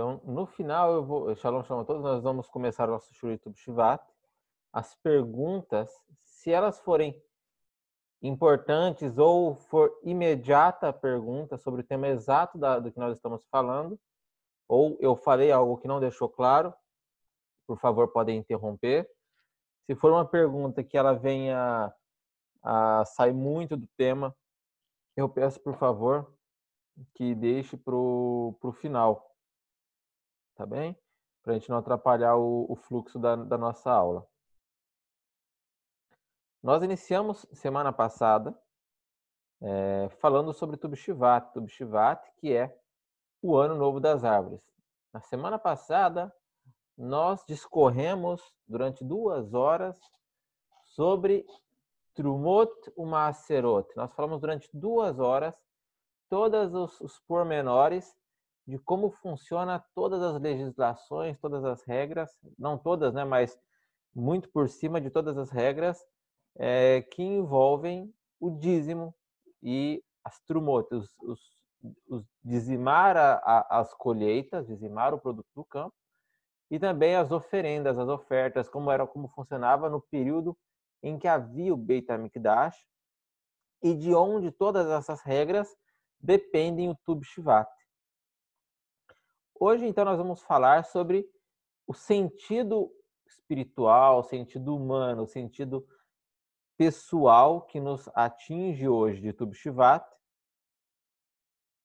Então, no final, Shalom, shalom a todos, nós vamos começar o nosso Shur Tub Shivat. As perguntas, se elas forem importantes ou for imediata a pergunta sobre o tema exato do que nós estamos falando, ou eu falei algo que não deixou claro, por favor, podem interromper. Se for uma pergunta que ela venha a sair muito do tema, eu peço, por favor, que deixe para o final, tá bem? Para a gente não atrapalhar o fluxo da nossa aula. Nós iniciamos semana passada falando sobre Tub Shivat, que é o Ano Novo das Árvores. Na semana passada, nós discorremos durante 2 horas sobre Trumot U'Maaserot. Nós falamos durante 2 horas todos os pormenores de como funciona todas as legislações, todas as regras, não todas, né, mas muito por cima de todas as regras que envolvem o dízimo e as trumot, os dizimar as colheitas, dizimar o produto do campo, e também as oferendas, as ofertas, como funcionava no período em que havia o Beit HaMikdash, e de onde todas essas regras dependem o Tub Shivat. Hoje, então, nós vamos falar sobre o sentido espiritual, o sentido humano, o sentido pessoal que nos atinge hoje de Tub Shivat.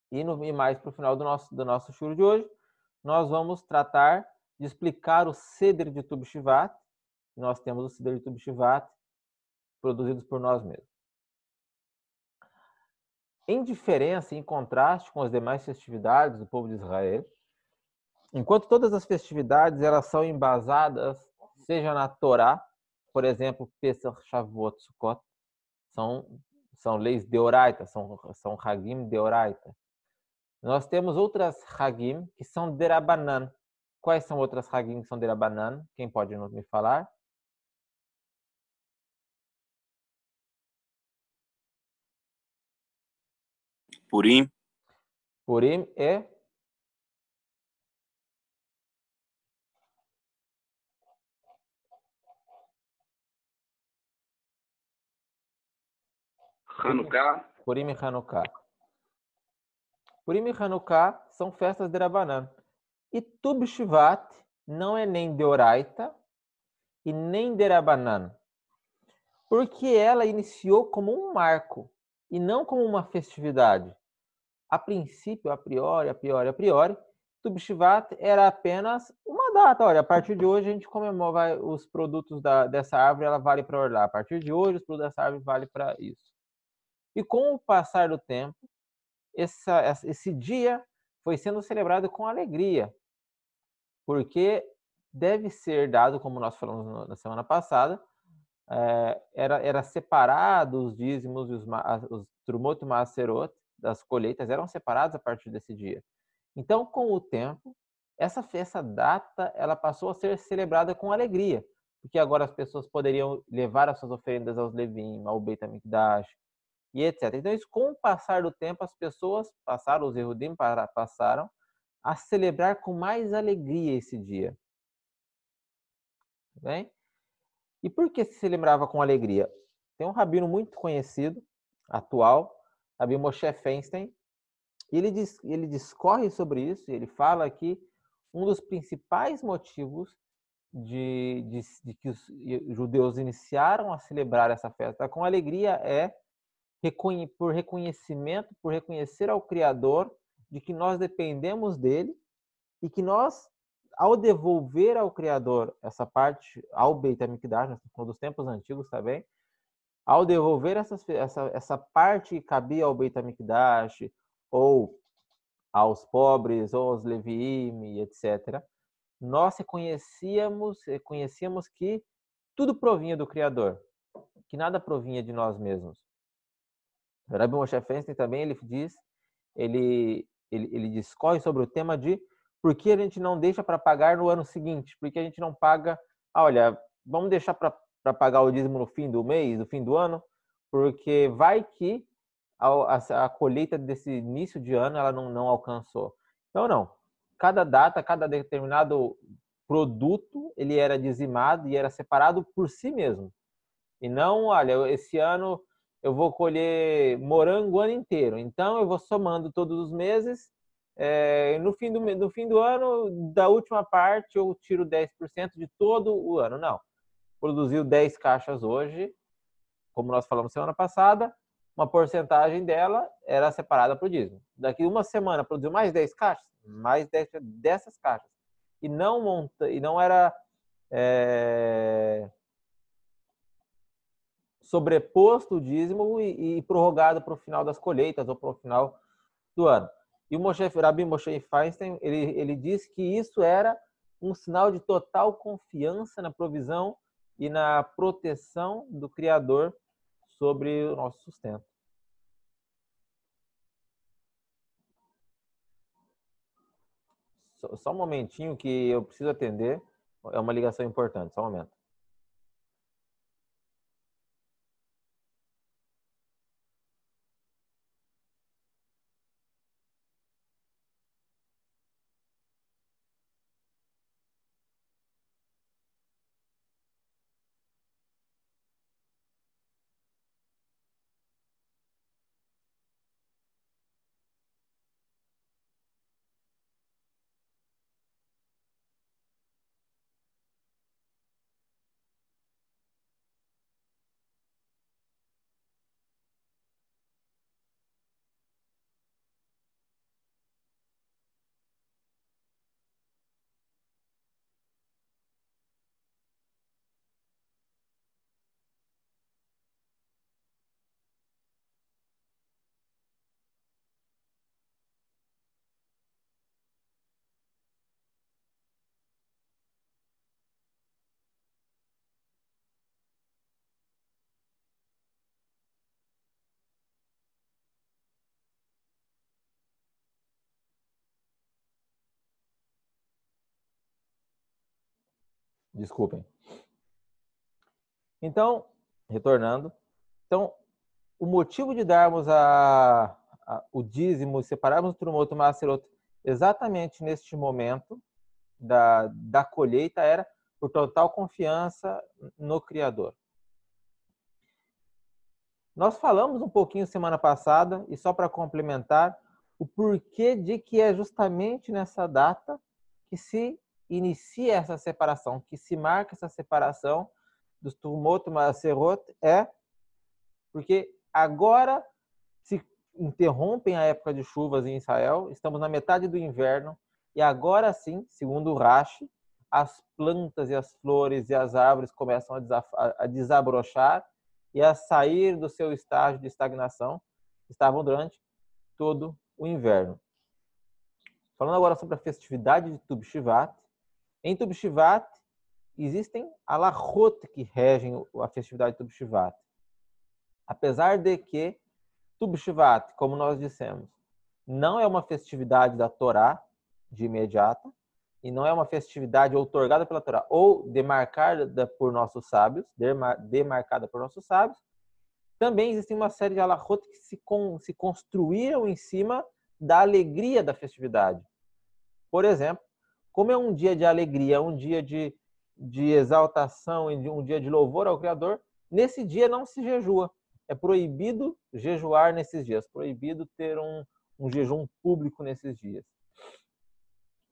E mais para o final do nosso shur de hoje, nós vamos tratar de explicar o Seder de Tub Shivat. Nós temos o Seder de Tub Shivat produzidos por nós mesmos. Em diferença, em contraste com as demais festividades do povo de Israel, enquanto todas as festividades elas são embasadas, seja na Torá, por exemplo, Pesach, Shavuot, Sukkot, são leis deoraita, são Hagim deoraita. Nós temos outras Hagim que são derabanan. Quais são outras Hagim que são derabanan? Quem pode me falar? Purim. Purim e Hanukkah. Purim e Hanukkah. Purim e Hanukkah são festas derabanan. E Tub Shivat não é nem deoraita e nem derabanan, porque ela iniciou como um marco e não como uma festividade. A princípio, a priori, Tub Shivat era apenas uma data. Olha, a partir de hoje a gente comemora os produtos dessa árvore, ela vale para orlar. A partir de hoje, os produtos dessa árvore vale para isso. E com o passar do tempo, esse dia foi sendo celebrado com alegria, porque deve ser dado, como nós falamos na semana passada, era separado os dízimos, os Trumot e Maaserot das colheitas eram separados a partir desse dia. Então, com o tempo, essa data ela passou a ser celebrada com alegria, porque agora as pessoas poderiam levar as suas oferendas aos Levim, ao Beit HaMikdash, e etc. Então, isso, com o passar do tempo, as pessoas os Yehudim passaram a celebrar com mais alegria esse dia. Bem? E por que se lembrava com alegria? Tem um rabino muito conhecido, atual, Rabbi Moshe Feinstein, e ele discorre sobre isso, e ele fala que um dos principais motivos de que os judeus iniciaram a celebrar essa festa com alegria é por reconhecimento, por reconhecer ao Criador de que nós dependemos dele e que nós, ao devolver ao Criador essa parte, ao Beit HaMikdash, nós estamos falando dos tempos antigos também, ao devolver essa parte que cabia ao Beit HaMikdash, ou aos pobres, ou aos Leviim, etc., nós reconhecíamos que tudo provinha do Criador, que nada provinha de nós mesmos. O Rabbi Moshe Feinstein também ele discorre sobre o tema de por que a gente não deixa para pagar no ano seguinte, por que a gente não paga, olha, vamos deixar para pagar o dízimo no fim do mês, no fim do ano, porque vai que a colheita desse início de ano ela não alcançou. Então, não. cada data, cada determinado produto, ele era dizimado e era separado por si mesmo. E não, olha, esse ano eu vou colher morango o ano inteiro, então eu vou somando todos os meses, no fim do ano, da última parte, eu tiro 10% de todo o ano. Não. Produziu 10 caixas hoje, como nós falamos semana passada, uma porcentagem dela era separada para o dízimo. Daqui uma semana produziu mais 10 caixas, mais 10 dessas caixas. E não era sobreposto o dízimo e prorrogado para o final das colheitas ou para o final do ano. E o Rabbi Moshe Feinstein, ele diz que isso era um sinal de total confiança na provisão e na proteção do Criador sobre o nosso sustento. Só um momentinho que eu preciso atender. É uma ligação importante, só um momento. Desculpem. Então, retornando. Então, o motivo de darmos o dízimo, separarmos o Trumot e o Maserot exatamente neste momento da colheita era por total confiança no Criador. Nós falamos um pouquinho semana passada, e só para complementar, o porquê de que é justamente nessa data que se inicia essa separação, que se marca essa separação dos Trumot e Maserot, porque agora se interrompem a época de chuvas em Israel, estamos na metade do inverno, e agora sim, segundo o Rashi, as plantas e as flores e as árvores começam a desabrochar e a sair do seu estágio de estagnação, estavam durante todo o inverno. Falando agora sobre a festividade de Tu B'Shivat, em Tu B'Shivat existem alahot que regem a festividade de Tu B'Shivat. Apesar de que Tu B'Shivat, como nós dissemos, não é uma festividade da Torá de imediato, e não é uma festividade outorgada pela Torá, ou demarcada por nossos sábios, também existem uma série de alahot que se construíram em cima da alegria da festividade. Por exemplo, como é um dia de alegria, um dia de exaltação e um dia de louvor ao Criador, nesse dia não se jejua. É proibido jejuar nesses dias, proibido ter um jejum público nesses dias.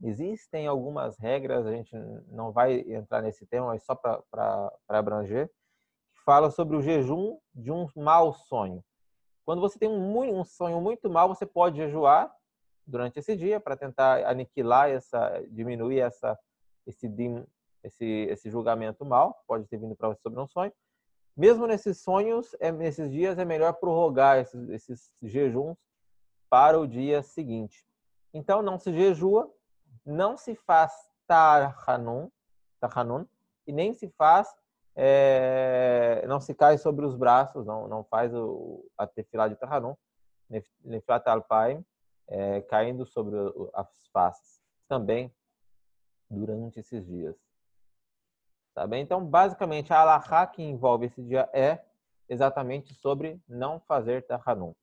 Existem algumas regras, a gente não vai entrar nesse tema, mas só para abranger, que fala sobre o jejum de um mau sonho. Quando você tem um sonho muito mau, você pode jejuar durante esse dia para tentar aniquilar diminuir esse julgamento mal, pode ter vindo para você sobre um sonho. Mesmo nesses sonhos, nesses dias, é melhor prorrogar esses jejuns para o dia seguinte. Então, não se jejua, não se faz Tahanun, e nem se faz, não se cai sobre os braços, não faz a tefilá de Tahanun, Nefilat Alpaim, caindo sobre as faces, também durante esses dias. Tá bem? Então, basicamente, a alahá que envolve esse dia é exatamente sobre não fazer Tahanun.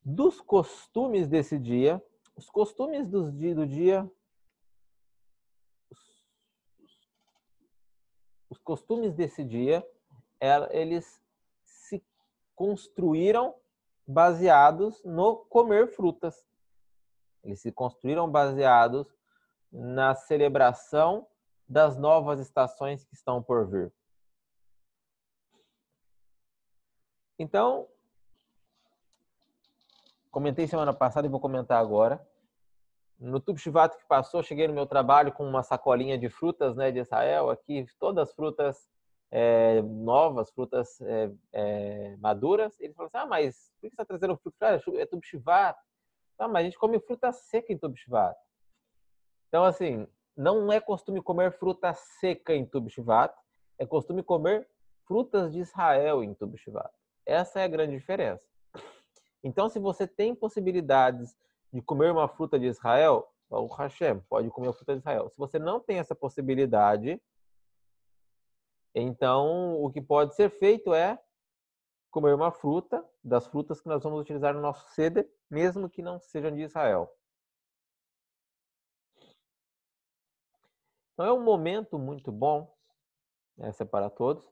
dos costumes desse dia. Os costumes do dia. Os costumes desse dia, eles se construíram baseados no comer frutas. Eles se construíram baseados na celebração das novas estações que estão por vir. Então, comentei semana passada e vou comentar agora. No Tu B'Shvat que passou, cheguei no meu trabalho com uma sacolinha de frutas, né, de Israel, aqui, todas as frutas novas, frutas maduras. Ele falou assim, mas por que você está trazendo fruta? É Tu B'Shvat. Mas a gente come fruta seca em Tu B'Shvat. Então, assim, não é costume comer fruta seca em Tu B'Shvat, é costume comer frutas de Israel em Tu B'Shvat. Essa é a grande diferença. Então, se você tem possibilidades de comer uma fruta de Israel, o Hashem pode comer a fruta de Israel. Se você não tem essa possibilidade, então o que pode ser feito é comer uma fruta, das frutas que nós vamos utilizar no nosso seder, mesmo que não sejam de Israel. Então é um momento muito bom, essa é para todos,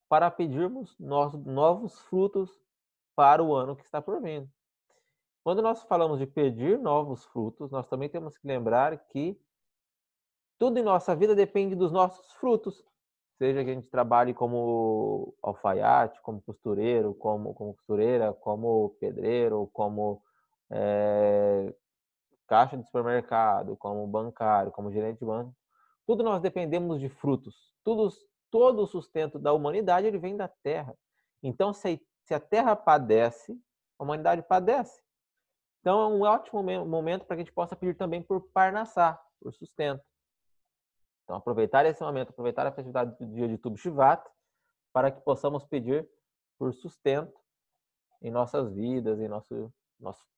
para pedirmos novos frutos para o ano que está por vir. Quando nós falamos de pedir novos frutos, nós também temos que lembrar que tudo em nossa vida depende dos nossos frutos. Seja que a gente trabalhe como alfaiate, como costureiro, como costureira, como pedreiro, como caixa de supermercado, como bancário, como gerente de banco. Tudo nós dependemos de frutos. Todo o sustento da humanidade ele vem da terra. Então, se a terra padece, a humanidade padece. Então, é um ótimo momento para que a gente possa pedir também por parnassá, por sustento. Então, aproveitar esse momento, aproveitar a festividade do dia de Tu B'Shvat, para que possamos pedir por sustento em nossas vidas, em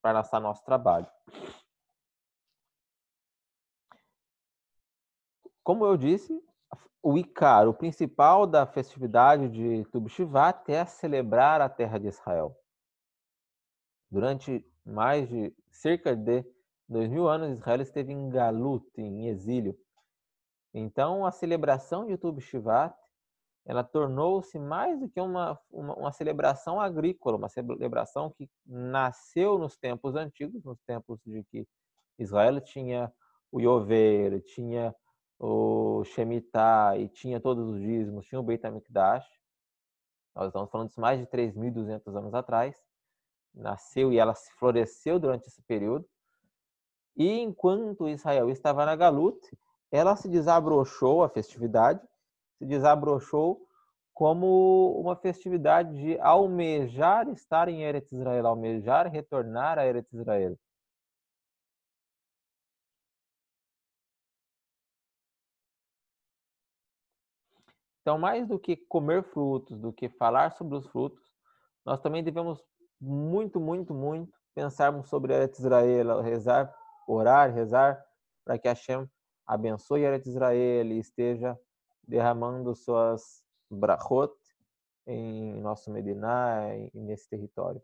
parnassá, nosso trabalho. Como eu disse, o Icar, o principal da festividade de Tu B'Shvat é celebrar a terra de Israel. Durante mais de cerca de 2000 anos, Israel esteve em galut, em exílio. Então, a celebração de Tu B'Shvat, ela tornou-se mais do que uma celebração agrícola, uma celebração que nasceu nos tempos antigos, nos tempos de que Israel tinha o Yovel, tinha o Shemitah e tinha todos os dízimos, tinha o Beit HaMikdash. Nós estamos falando de mais de 3.200 anos atrás. Nasceu e ela se floresceu durante esse período. E enquanto Israel estava na Galut, ela se desabrochou, a festividade, se desabrochou como uma festividade de almejar estar em Eretz Israel, almejar retornar a Eretz Israel. Então, mais do que comer frutos, do que falar sobre os frutos, nós também devemos muito, muito, muito pensarmos sobre Eretz Israel, rezar para que Hashem abençoe Eretz Israel e esteja derramando suas brachot em nosso Mediná e nesse território.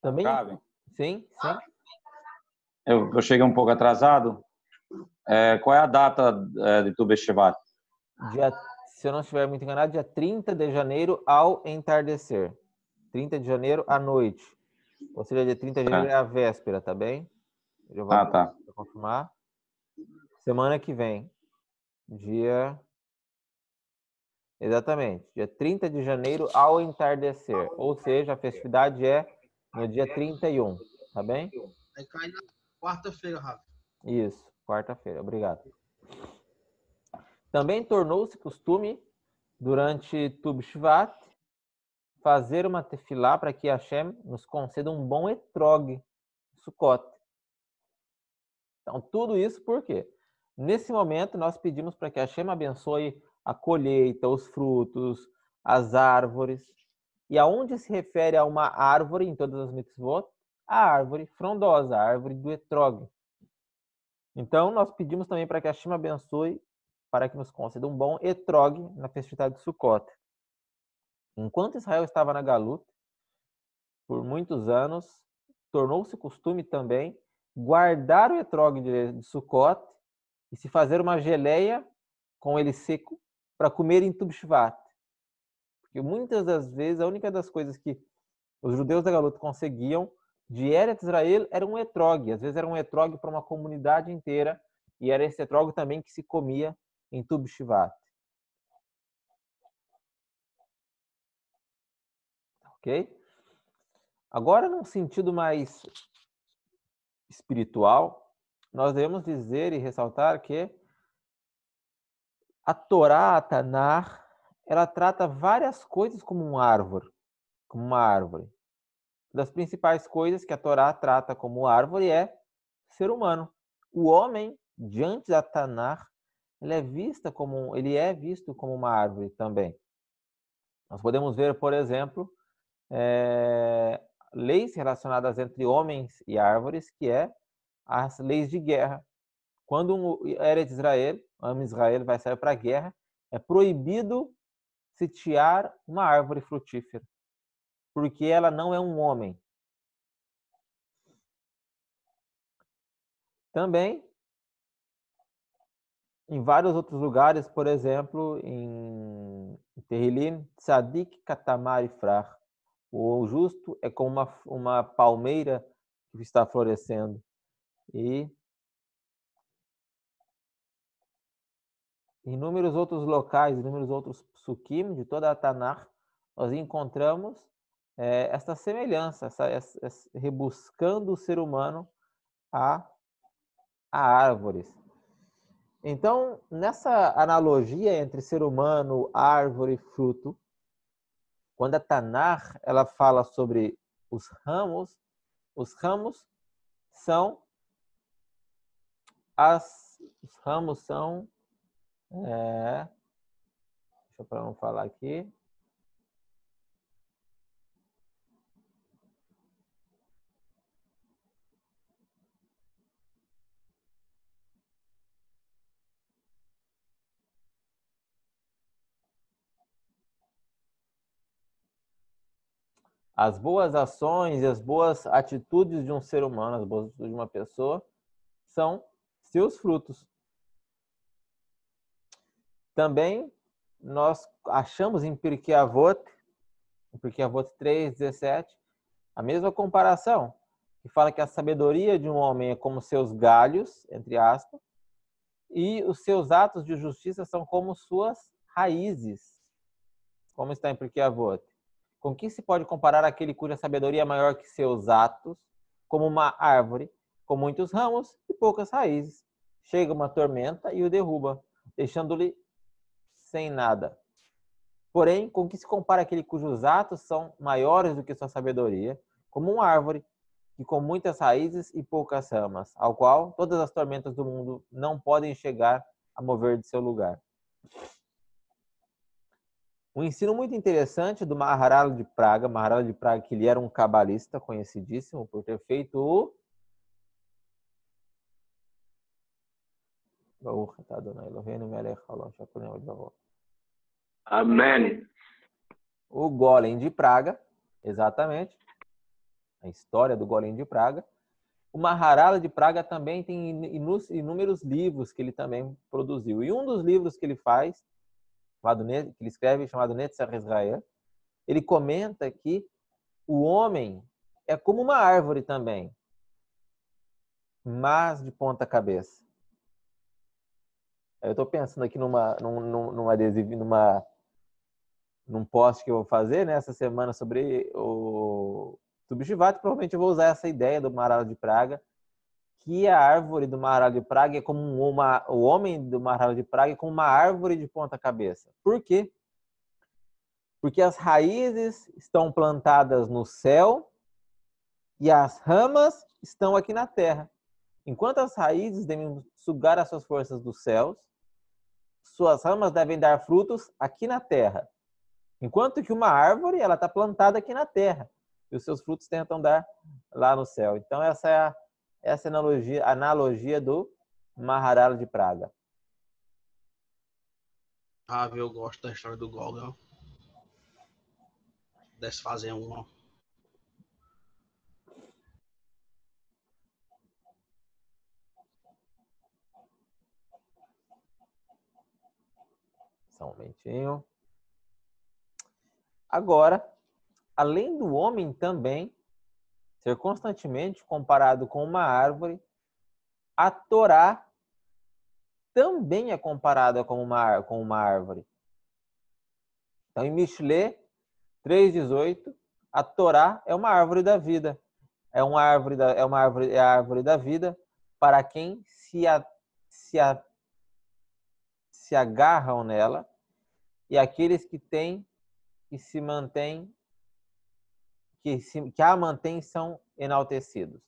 Também? Sim, sim. Eu cheguei um pouco atrasado. Qual é a data de Tu B'Shvat? Se eu não estiver muito enganado, dia 30 de janeiro ao entardecer. 30 de janeiro à noite. Ou seja, dia 30 de janeiro é a véspera, tá bem? Eu vou tá. confirmar. Semana que vem. Exatamente. Dia 30 de janeiro ao entardecer. Ou seja, a festividade é no dia 31. Tá bem? Aí cai na quarta-feira, Rafa. Isso, quarta-feira. Obrigado. Também tornou-se costume, durante Tu B'Shvat, fazer uma tefilá para que Hashem nos conceda um bom etrog, Sukkot. Então, tudo isso por quê? Nesse momento, nós pedimos para que Hashem abençoe a colheita, os frutos, as árvores. E aonde se refere a uma árvore em todas as mitzvot? A árvore frondosa, a árvore do etrog. Então, nós pedimos também para que a Hashem abençoe, para que nos conceda um bom etrog na festividade de Sukkot. Enquanto Israel estava na Galut, por muitos anos, tornou-se costume também guardar o etrog de Sukkot e se fazer uma geleia com ele seco para comer em Tu B'Shvat. Porque muitas das vezes, a única das coisas que os judeus da Galut conseguiam de Eretz Israel era um etrog. Às vezes era um etrog para uma comunidade inteira e era esse etrog também que se comia em Tu B'Shvat. Ok? Agora, num sentido mais espiritual, nós devemos dizer e ressaltar que a Torá, a Tanar, ela trata várias coisas como uma árvore. Das principais coisas que a Torá trata como árvore é o ser humano. O homem, diante da Tanar, ele é visto como uma árvore também. Nós podemos ver, por exemplo, leis relacionadas entre homens e árvores, que é as leis de guerra. Quando um Eretz Israel, Israel vai sair para a guerra, é proibido sitiar uma árvore frutífera, porque ela não é um homem. Também, em vários outros lugares, por exemplo, em Tehillim, Tzadik Katamar Ifrach, o justo é como uma palmeira que está florescendo. E em inúmeros outros locais, inúmeros outros psukim de toda a Tanakh, nós encontramos essa semelhança, rebuscando o ser humano a árvores. Então, nessa analogia entre ser humano, árvore e fruto, quando a Tanakh ela fala sobre os ramos são deixa eu para não falar aqui. As boas ações e as boas atitudes de um ser humano, as boas atitudes de uma pessoa, são seus frutos. Também nós achamos em Pirkei Avot 3:17, a mesma comparação, que fala que a sabedoria de um homem é como seus galhos, entre aspas, e os seus atos de justiça são como suas raízes, como está em Pirkei Avot. Com que se pode comparar aquele cuja sabedoria é maior que seus atos, como uma árvore, com muitos ramos e poucas raízes? Chega uma tormenta e o derruba, deixando-lhe sem nada. Porém, com que se compara aquele cujos atos são maiores do que sua sabedoria, como uma árvore, que com muitas raízes e poucas ramas, ao qual todas as tormentas do mundo não podem chegar a mover de seu lugar. Um ensino muito interessante do Maharal de Praga, que ele era um cabalista conhecidíssimo por ter feito Amém. o Golem de Praga, exatamente, a história do Golem de Praga. O Maharal de Praga também tem inúmeros livros que ele também produziu. E um dos livros que ele faz, que ele escreve, chamado Netzach Israel, ele comenta que o homem é como uma árvore também, mas de ponta cabeça. Eu estou pensando aqui num post que eu vou fazer nessa semana sobre o Tu B'Shvat. Provavelmente eu vou usar essa ideia do Maharal de Praga, que a árvore do Maharal de Praga é como o homem do Maharal de Praga é como uma árvore de ponta cabeça. Por quê? Porque as raízes estão plantadas no céu e as ramas estão aqui na terra. Enquanto as raízes devem sugar as suas forças dos céus, suas ramas devem dar frutos aqui na terra. Enquanto que uma árvore, ela está plantada aqui na terra. E os seus frutos tentam dar lá no céu. Então, essa é a analogia do Maharala de Praga. Rav, eu gosto da história do Golga. Desse fazer uma. Só um momentinho. Agora, além do homem também ser constantemente comparado com uma árvore, a Torá também é comparada com uma árvore. Então, em Mishlê 3:18, a Torá é uma árvore da vida. É a árvore da vida para quem se agarram nela, e aqueles que se mantêm, que a mantêm, são enaltecidos.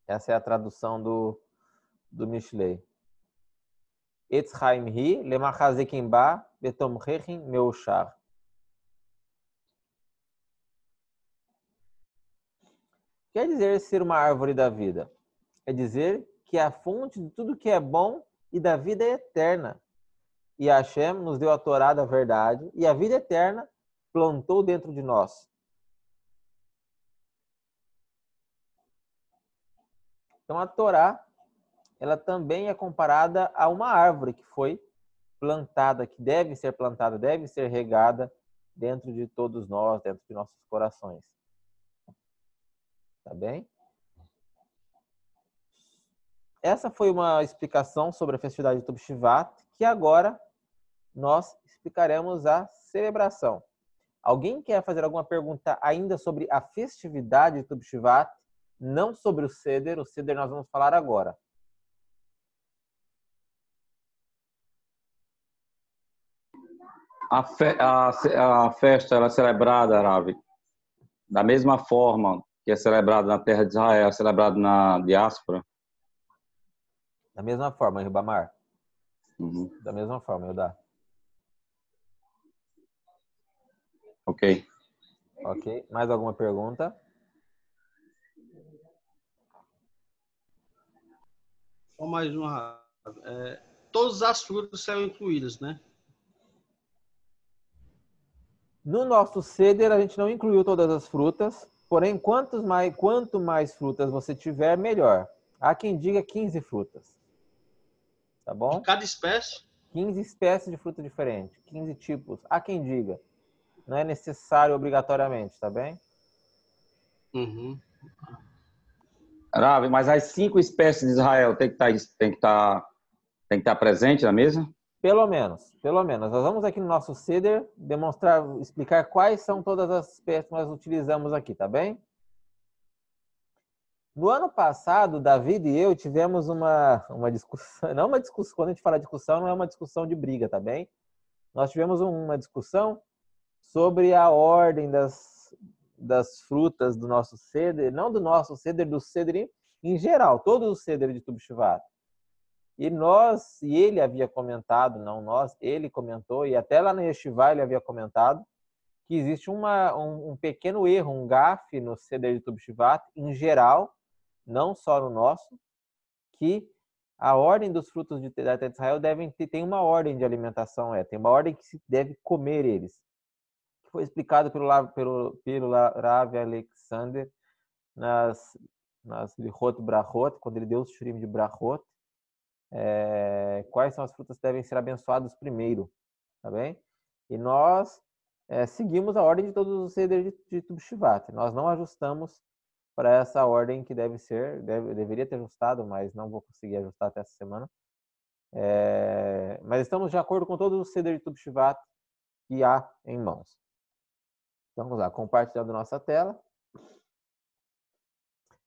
Essa é a tradução do Mishlei. Etz Chaim Hi, Lemachazekim Ba, Betomchechin Meushar. Quer dizer ser uma árvore da vida? É dizer que a fonte de tudo que é bom e da vida é eterna. E Hashem nos deu a Torá da verdade e a vida eterna plantou dentro de nós. Então a Torá, ela também é comparada a uma árvore que foi plantada, que deve ser plantada, deve ser regada dentro de todos nós, dentro de nossos corações. Tá bem? Essa foi uma explicação sobre a festividade de Tu B'Shvat, que agora nós explicaremos a celebração. Alguém quer fazer alguma pergunta ainda sobre a festividade de Tu B'Shvat? Não sobre o Seder nós vamos falar agora. A festa ela é celebrada, Ravi, da mesma forma que é celebrada na terra de Israel, é celebrada na diáspora? Da mesma forma, Ribamar. Uhum. Da mesma forma, Eudá. Ok. Ok. Mais alguma pergunta? Só mais uma. Todas as frutas serão incluídas, né? No nosso Seder, a gente não incluiu todas as frutas, porém, quanto mais frutas você tiver, melhor. Há quem diga 15 frutas. Tá bom? De cada espécie? 15 espécies de fruta diferente, 15 tipos. Há quem diga. Não é necessário obrigatoriamente, tá bem? Uhum. Ravi, mas as 5 espécies de Israel tem que estar presente na mesa? Pelo menos. Nós vamos aqui no nosso Seder explicar quais são todas as espécies que nós utilizamos aqui, tá bem? No ano passado, David e eu tivemos uma discussão, não uma discussão, quando a gente fala discussão, não é uma discussão de briga, tá bem? Nós tivemos uma discussão sobre a ordem das frutas do nosso Seder, não do nosso Seder, do Seder em geral, todos os Seder de Tu B'Shvat. E ele havia comentado, não nós, ele comentou, e até lá na Yeshiva ele havia comentado, que existe um pequeno erro, um gafe no Seder de Tu B'Shvat, em geral, não só no nosso, que a ordem dos frutos da terra de Israel tem uma ordem de alimentação, tem uma ordem que se deve comer eles. Foi explicado pelo Rav Alexander nas Lichot Brachot, quando ele deu os shurim de Brachot, quais são as frutas que devem ser abençoadas primeiro, tá bem? E nós seguimos a ordem de todos os Seder de Tu B'Shvat. Nós não ajustamos para essa ordem que deveria ter ajustado, mas não vou conseguir ajustar até essa semana. Mas estamos de acordo com todos os Seder de Tu B'Shvat que há em mãos. Então, vamos lá, compartilhando nossa tela.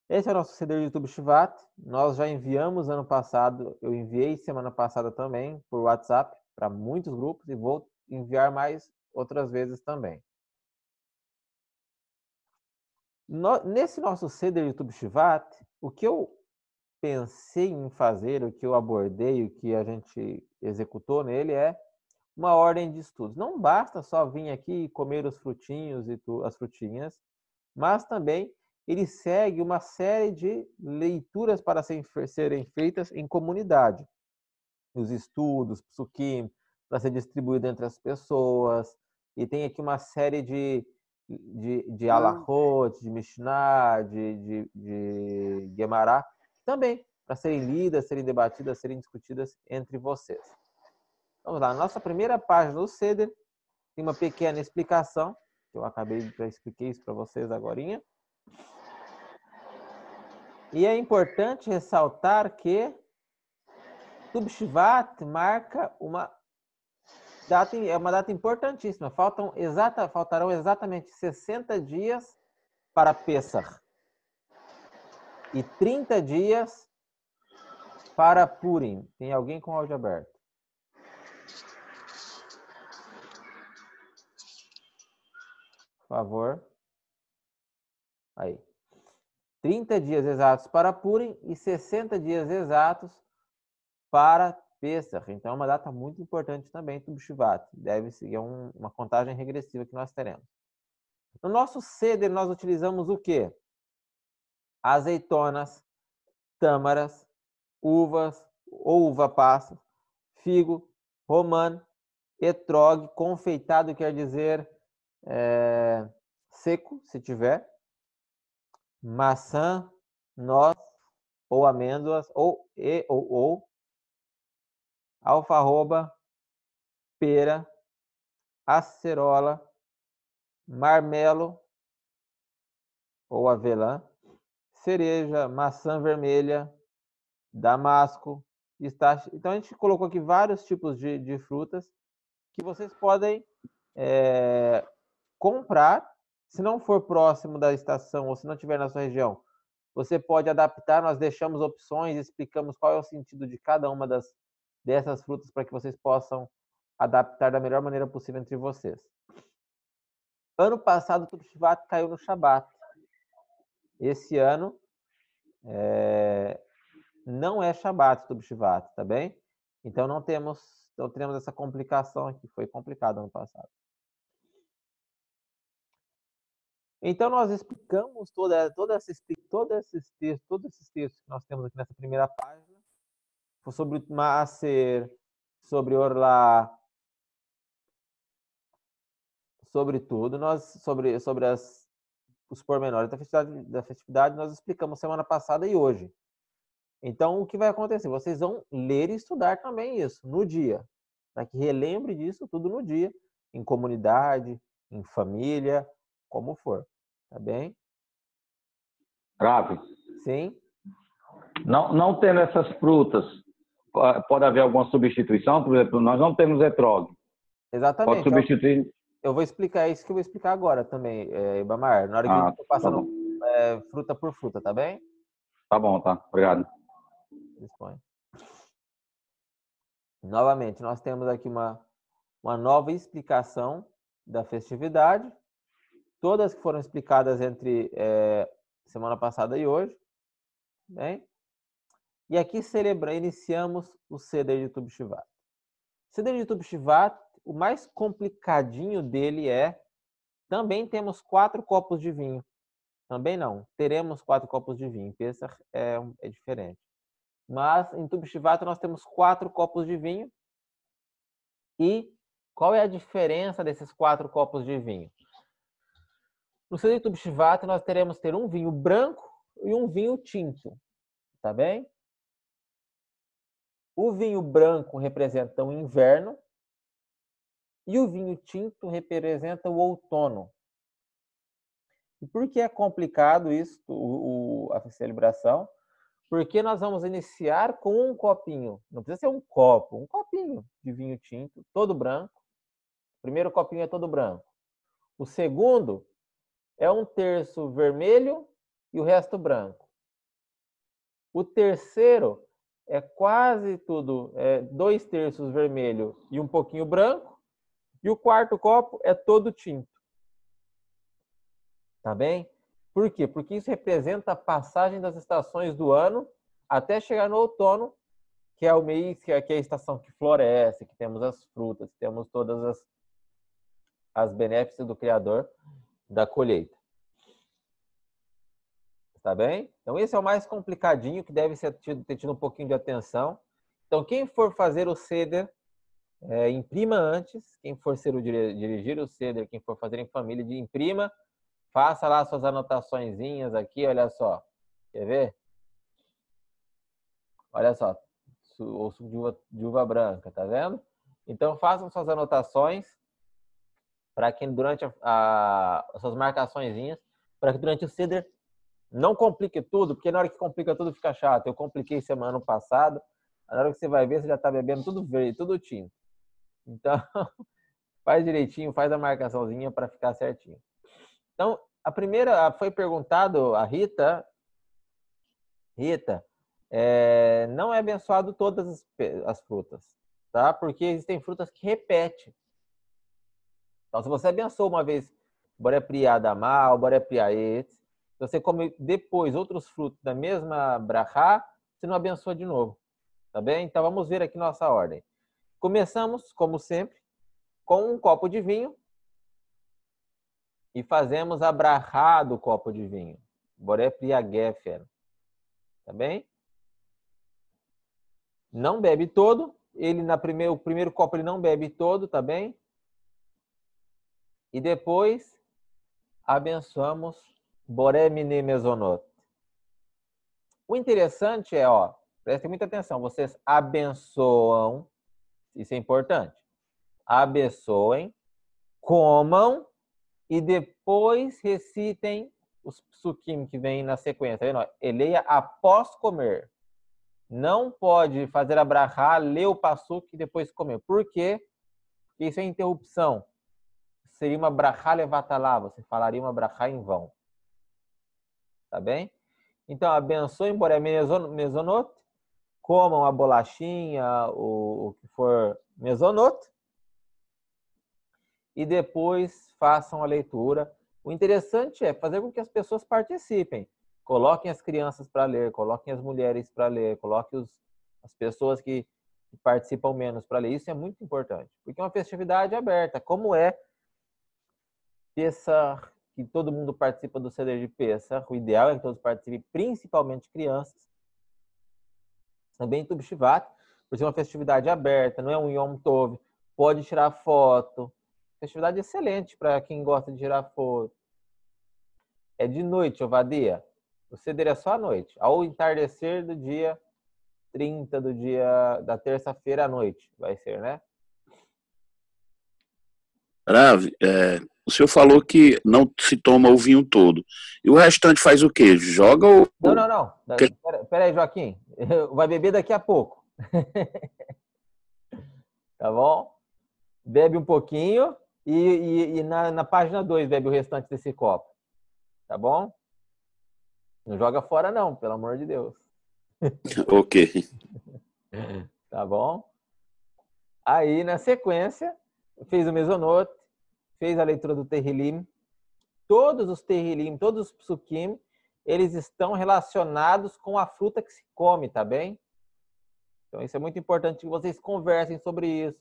Esse é o nosso Seder de Tu B'Shvat. Nós já enviamos ano passado, eu enviei semana passada também por WhatsApp para muitos grupos e vou enviar mais outras vezes também. Nesse nosso Seder de Tu B'Shvat, o que eu pensei em fazer, o que eu abordei, o que a gente executou nele é uma ordem de estudos. Não basta só vir aqui e comer os frutinhos e as frutinhas, mas também ele segue uma série de leituras para serem feitas em comunidade. Os estudos, psukim, para ser distribuído entre as pessoas. E tem aqui uma série de alahot, de Mishnah, de Gemara, também para serem lidas, serem debatidas, serem discutidas entre vocês. Vamos lá, nossa primeira página do Seder tem uma pequena explicação, que eu já expliquei isso para vocês agorinha. E é importante ressaltar que Tu B'Shvat marca uma data importantíssima. Faltarão exatamente 60 dias para Pessach e 30 dias para Purim. Tem alguém com o áudio aberto? Por favor. Aí. 30 dias exatos para Purim e 60 dias exatos para Pessach. Então, é uma data muito importante também, Tu B'Shvat. Deve seguir uma contagem regressiva que nós teremos. No nosso Seder, nós utilizamos o quê? Azeitonas, tâmaras, uvas ou uva passa, figo, romã, etrog, confeitado quer dizer seco, se tiver, maçã, noz ou amêndoas ou alfarroba, pera, acerola, marmelo ou avelã, cereja, maçã vermelha, damasco, pistache. Então a gente colocou aqui vários tipos de frutas que vocês podem comprar. Se não for próximo da estação ou se não tiver na sua região, você pode adaptar. Nós deixamos opções, explicamos qual é o sentido de cada uma dessas frutas para que vocês possam adaptar da melhor maneira possível entre vocês. Ano passado, o Tu B'Shvat caiu no Shabat. Esse ano não é Shabat, Tu B'Shvat, tá bem? Então não teremos essa complicação aqui. Foi complicado ano passado. Então nós explicamos todos esses textos que nós temos aqui nessa primeira página. Foi sobre Maaser, sobre Orlá, sobre tudo, sobre os pormenores da festividade, nós explicamos semana passada e hoje. Então, o que vai acontecer? Vocês vão ler e estudar também isso no dia, para que relembre disso tudo no dia, em comunidade, em família, como for. Tá bem? Ravi, Sim? não tendo essas frutas, pode haver alguma substituição? Por exemplo, nós não temos etrog. Exatamente. Pode substituir? Eu vou explicar isso que eu vou explicar agora também, Ibamar, na hora que eu estou passando fruta por fruta, tá bem? Tá bom, tá. Obrigado. Dispõe. Novamente, nós temos aqui uma nova explicação da festividade, todas que foram explicadas entre semana passada e hoje, bem? E aqui iniciamos o Seder de Tu B'Shvat. Seder de Tu B'Shvat, o mais complicadinho dele também temos 4 copos de vinho. Também não, teremos 4 copos de vinho. Pessach é diferente. Mas em Tu B'Shvat nós temos 4 copos de vinho. E qual é a diferença desses 4 copos de vinho? No Seder de Tu B'Shvat nós teremos um vinho branco e um vinho tinto. Tá bem? O vinho branco representa o inverno e o vinho tinto representa o outono. E por que é complicado isso, a celebração? Porque nós vamos iniciar com um copinho, não precisa ser um copinho de vinho tinto, todo branco. O primeiro copinho é todo branco. O segundo é 1/3 vermelho e o resto branco. O terceiro é quase tudo, 2/3 vermelho e um pouquinho branco. E o quarto copo é todo tinto. Tá bem? Por quê? Porque isso representa a passagem das estações do ano até chegar no outono, que é o mês, que é a estação que floresce, que temos as frutas, que temos todas as benefícios do Criador da colheita. Tá bem? Então, esse é o mais complicadinho, que deve ter tido um pouquinho de atenção. Então, quem for fazer o Seder, imprima antes. Quem for dirigir o Seder, quem for fazer em família, imprima. Faça lá suas anotaçõezinhas aqui, olha só. Quer ver? Olha só. O suco de uva branca, tá vendo? Então, façam suas anotações para que durante as suas marcaçõezinhas, para que durante o Seder não complique tudo, porque na hora que complica tudo fica chato. Eu compliquei semana passada, na hora que você vai ver, você já está bebendo tudo verde, tudo tinto. Então, faz direitinho, faz a marcaçãozinha para ficar certinho. Então, a primeira foi perguntado a Rita, não é abençoado todas as frutas, tá? Porque existem frutas que repetem. Então, se você abençoa uma vez Boré Priá Damá, Boré Priá Etz, se você come depois outros frutos da mesma brachá, você não abençoa de novo, tá bem? Então, vamos ver aqui nossa ordem. Começamos, como sempre, com um copo de vinho e fazemos a brachá do copo de vinho. Boré Priá Gefer, tá bem? Não bebe todo, o primeiro copo ele não bebe todo, tá bem? E depois abençoamos Boré Mine Mezonot. O interessante é, prestem muita atenção, vocês abençoam, isso é importante, abençoem, comam e depois recitem os psukim que vem na sequência. Tá vendo? Eleia após comer. Não pode fazer a brachá, ler o pasuk e depois comer. Por quê? Porque isso é interrupção. Seria uma brachá levatalá, você falaria uma brachá em vão. Tá bem? Então, abençoem Boré Mezonot, comam a bolachinha, o que for Mezonot, e depois façam a leitura. O interessante é fazer com que as pessoas participem. Coloquem as crianças para ler, coloquem as mulheres para ler, coloquem as pessoas que participam menos para ler. Isso é muito importante, porque é uma festividade aberta, como é Pessach, que todo mundo participa do Seder de Pessach. O ideal é que todos participem, principalmente crianças. Também Tub Shivat, por ser uma festividade aberta, não é um Yom Tov, pode tirar foto. Festividade excelente para quem gosta de tirar foto. É de noite, Ovadia. O Seder é só à noite, ao entardecer do dia 30 da terça-feira à noite, vai ser, né? Rav, o senhor falou que não se toma o vinho todo. E o restante faz o quê? Joga ou... Não. Pera aí, Joaquim. Vai beber daqui a pouco. Tá bom? Bebe um pouquinho e na página 2 bebe o restante desse copo. Tá bom? Não joga fora não, pelo amor de Deus. Ok. Tá bom? Aí, na sequência, fez o Mezonot, fez a leitura do Terrilim. Todos os Terrilim, todos os Psukim, eles estão relacionados com a fruta que se come, tá bem? Então, isso é muito importante que vocês conversem sobre isso.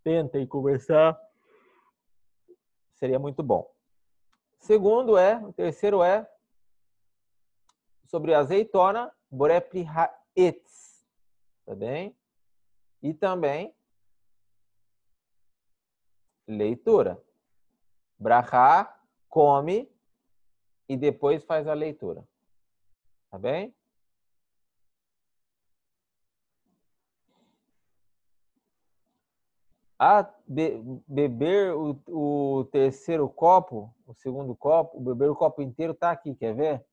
Tentem conversar. Seria muito bom. O terceiro é sobre azeitona, Borepri Haetz, tá bem? E também leitura. Brachá, come e depois faz a leitura. Tá bem? Beber o terceiro copo, o segundo copo, beber o copo inteiro tá aqui, quer ver?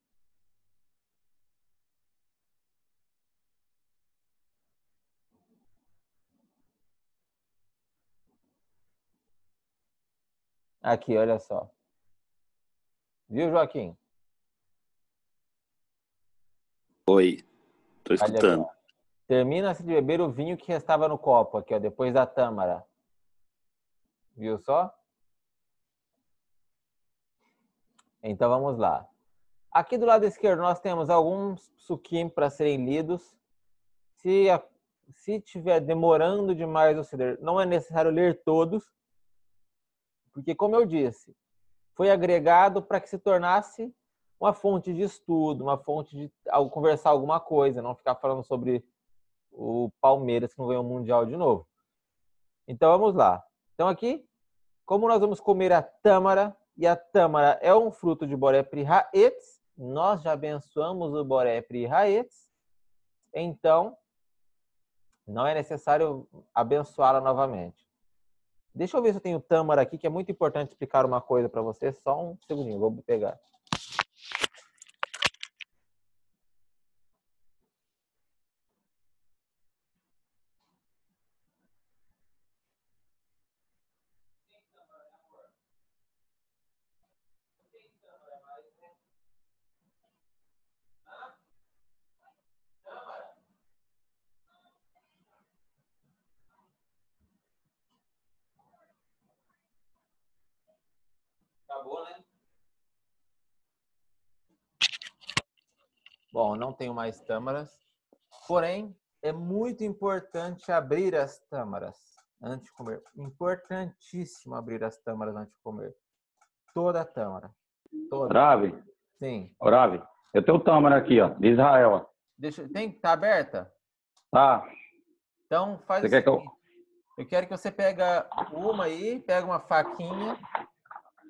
Aqui, olha só. Viu, Joaquim? Oi, tô escutando. Aqui, termina-se de beber o vinho que restava no copo, aqui, ó, depois da tâmara. Viu só? Então vamos lá. Aqui do lado esquerdo nós temos alguns psukim para serem lidos. Se se tiver demorando demais você ler, não é necessário ler todos, porque, como eu disse, foi agregado para que se tornasse uma fonte de estudo, uma fonte de conversar alguma coisa, não ficar falando sobre o Palmeiras que não ganhou o Mundial de novo. Então, vamos lá. Então, aqui, como nós vamos comer a tâmara, e a tâmara é um fruto de Boré Pri Haetz, nós já abençoamos o Boré Pri Haetz, então, não é necessário abençoá-la novamente. Deixa eu ver se eu tenho tâmara aqui, que é muito importante explicar uma coisa para você. Só um segundinho, vou pegar. Acabou, né? Bom, não tenho mais tâmaras. Porém, é muito importante abrir as tâmaras antes de comer. Importantíssimo abrir as tâmaras antes de comer. Toda a tâmara. Toda. Ravi, Sim. Ravi, eu tenho tâmara aqui, ó, de Israel. Ó. Tá aberta? Tá. Então faz Você o quer que seguinte. Eu quero que você pega uma aí, pega uma faquinha,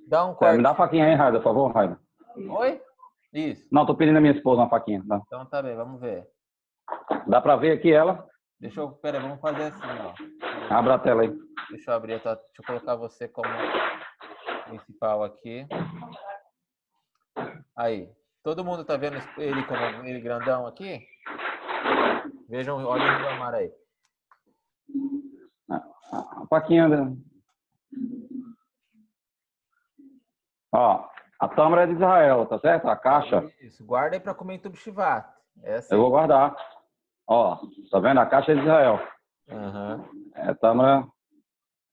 dá um corte. Me dá a faquinha aí, Raida, por favor, Raida. Oi? Isso. Não, tô pedindo a minha esposa uma faquinha. Tá? Então tá bem, vamos ver. Dá pra ver aqui ela? Peraí, vamos fazer assim, ó. Abra a tela aí. Deixa eu abrir, deixa eu colocar você como principal aqui. Aí. Todo mundo tá vendo ele como ele grandão aqui? Vejam, olhem o Ribamar aí. A faquinha. Ó, a tâmara é de Israel, tá certo? A caixa. Isso, guarda aí para comer em Tubshivat. Eu vou guardar. Ó, tá vendo? A caixa é de Israel. Uhum. É tâmara.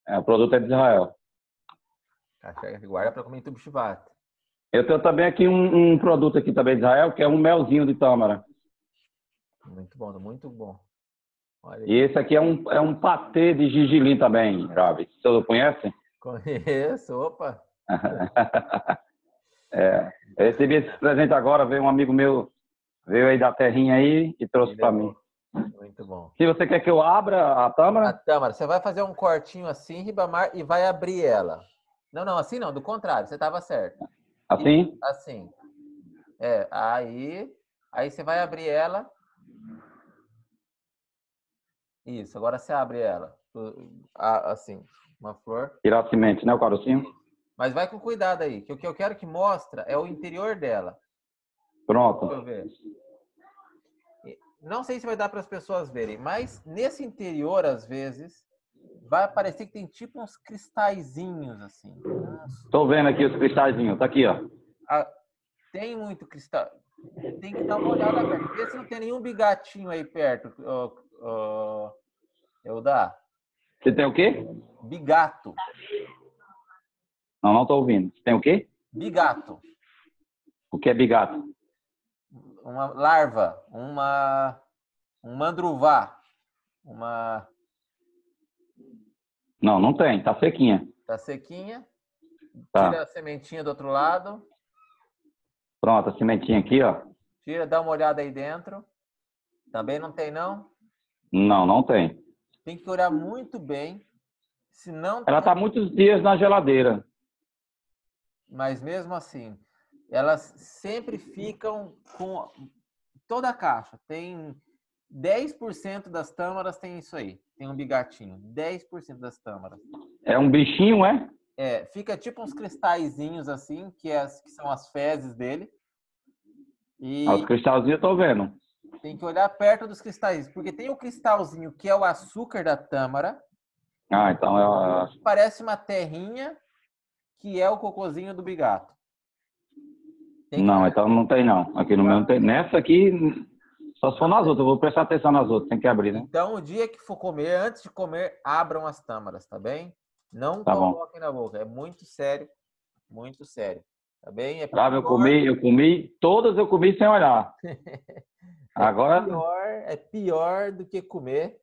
O produto é de Israel. Guarda para comer em Tubshivat. Eu tenho também aqui um produto aqui também de Israel, que é um melzinho de tâmara. Muito bom, muito bom. Olha aí. E esse aqui é um patê de gergelim também, Ravi. Você conhece? Conheço, opa. Eu recebi esse presente agora, veio um amigo meu, veio aí da terrinha aí e trouxe para mim. Muito bom. Se você quer que eu abra a tâmara? A tâmara, você vai fazer um cortinho assim, Ribamar, e vai abrir ela. Não, assim não, do contrário, você estava certo. Assim? Assim. Aí você vai abrir ela. Isso, agora você abre ela. Assim, uma flor. Tirar a semente, né, o carocinho? Mas vai com cuidado aí, que o que eu quero que mostra é o interior dela. Pronto. Deixa eu ver. Não sei se vai dar para as pessoas verem, mas nesse interior, às vezes, vai parecer que tem tipo uns cristalzinhos assim. Tô vendo aqui os cristalzinhos, tá aqui, ó. Tem muito cristal. Tem que dar uma olhada perto. Vê se não tem nenhum bigatinho aí perto. Eudá. Você tem o quê? Bigato. Não tô ouvindo. Você tem o quê? Bigato. O que é bigato? Uma larva, um mandruvá, Não tem, tá sequinha. Tá sequinha. Tá. Tira a sementinha do outro lado. Pronto, a sementinha aqui, ó. Tira, dá uma olhada aí dentro. Também não tem, não? Não tem. Tem que olhar muito bem. Senão Ela tá muitos dias na geladeira. Mas mesmo assim, elas sempre ficam com toda a caixa. Tem 10% das tâmaras tem isso aí. Tem um bigatinho. 10% das tâmaras. É um bichinho, é? Fica tipo uns cristalzinhos assim, que são as fezes dele. E Os cristalzinhos eu tô vendo. tem que olhar perto dos cristais, porque tem o cristalzinho que é o açúcar da tâmara. Então Parece uma terrinha, que é o cocôzinho do bigato. Então não tem não. Aqui no meu não tem. Nessa aqui, só se for nas outras. Eu vou prestar atenção nas outras. Tem que abrir, né? Então, o dia que for comer, antes de comer, abram as tâmaras, tá bem? Não Tá coloquem na boca. É muito sério. Muito sério. Tá bem? Eu comi. Todas eu comi sem olhar. Agora... É pior do que comer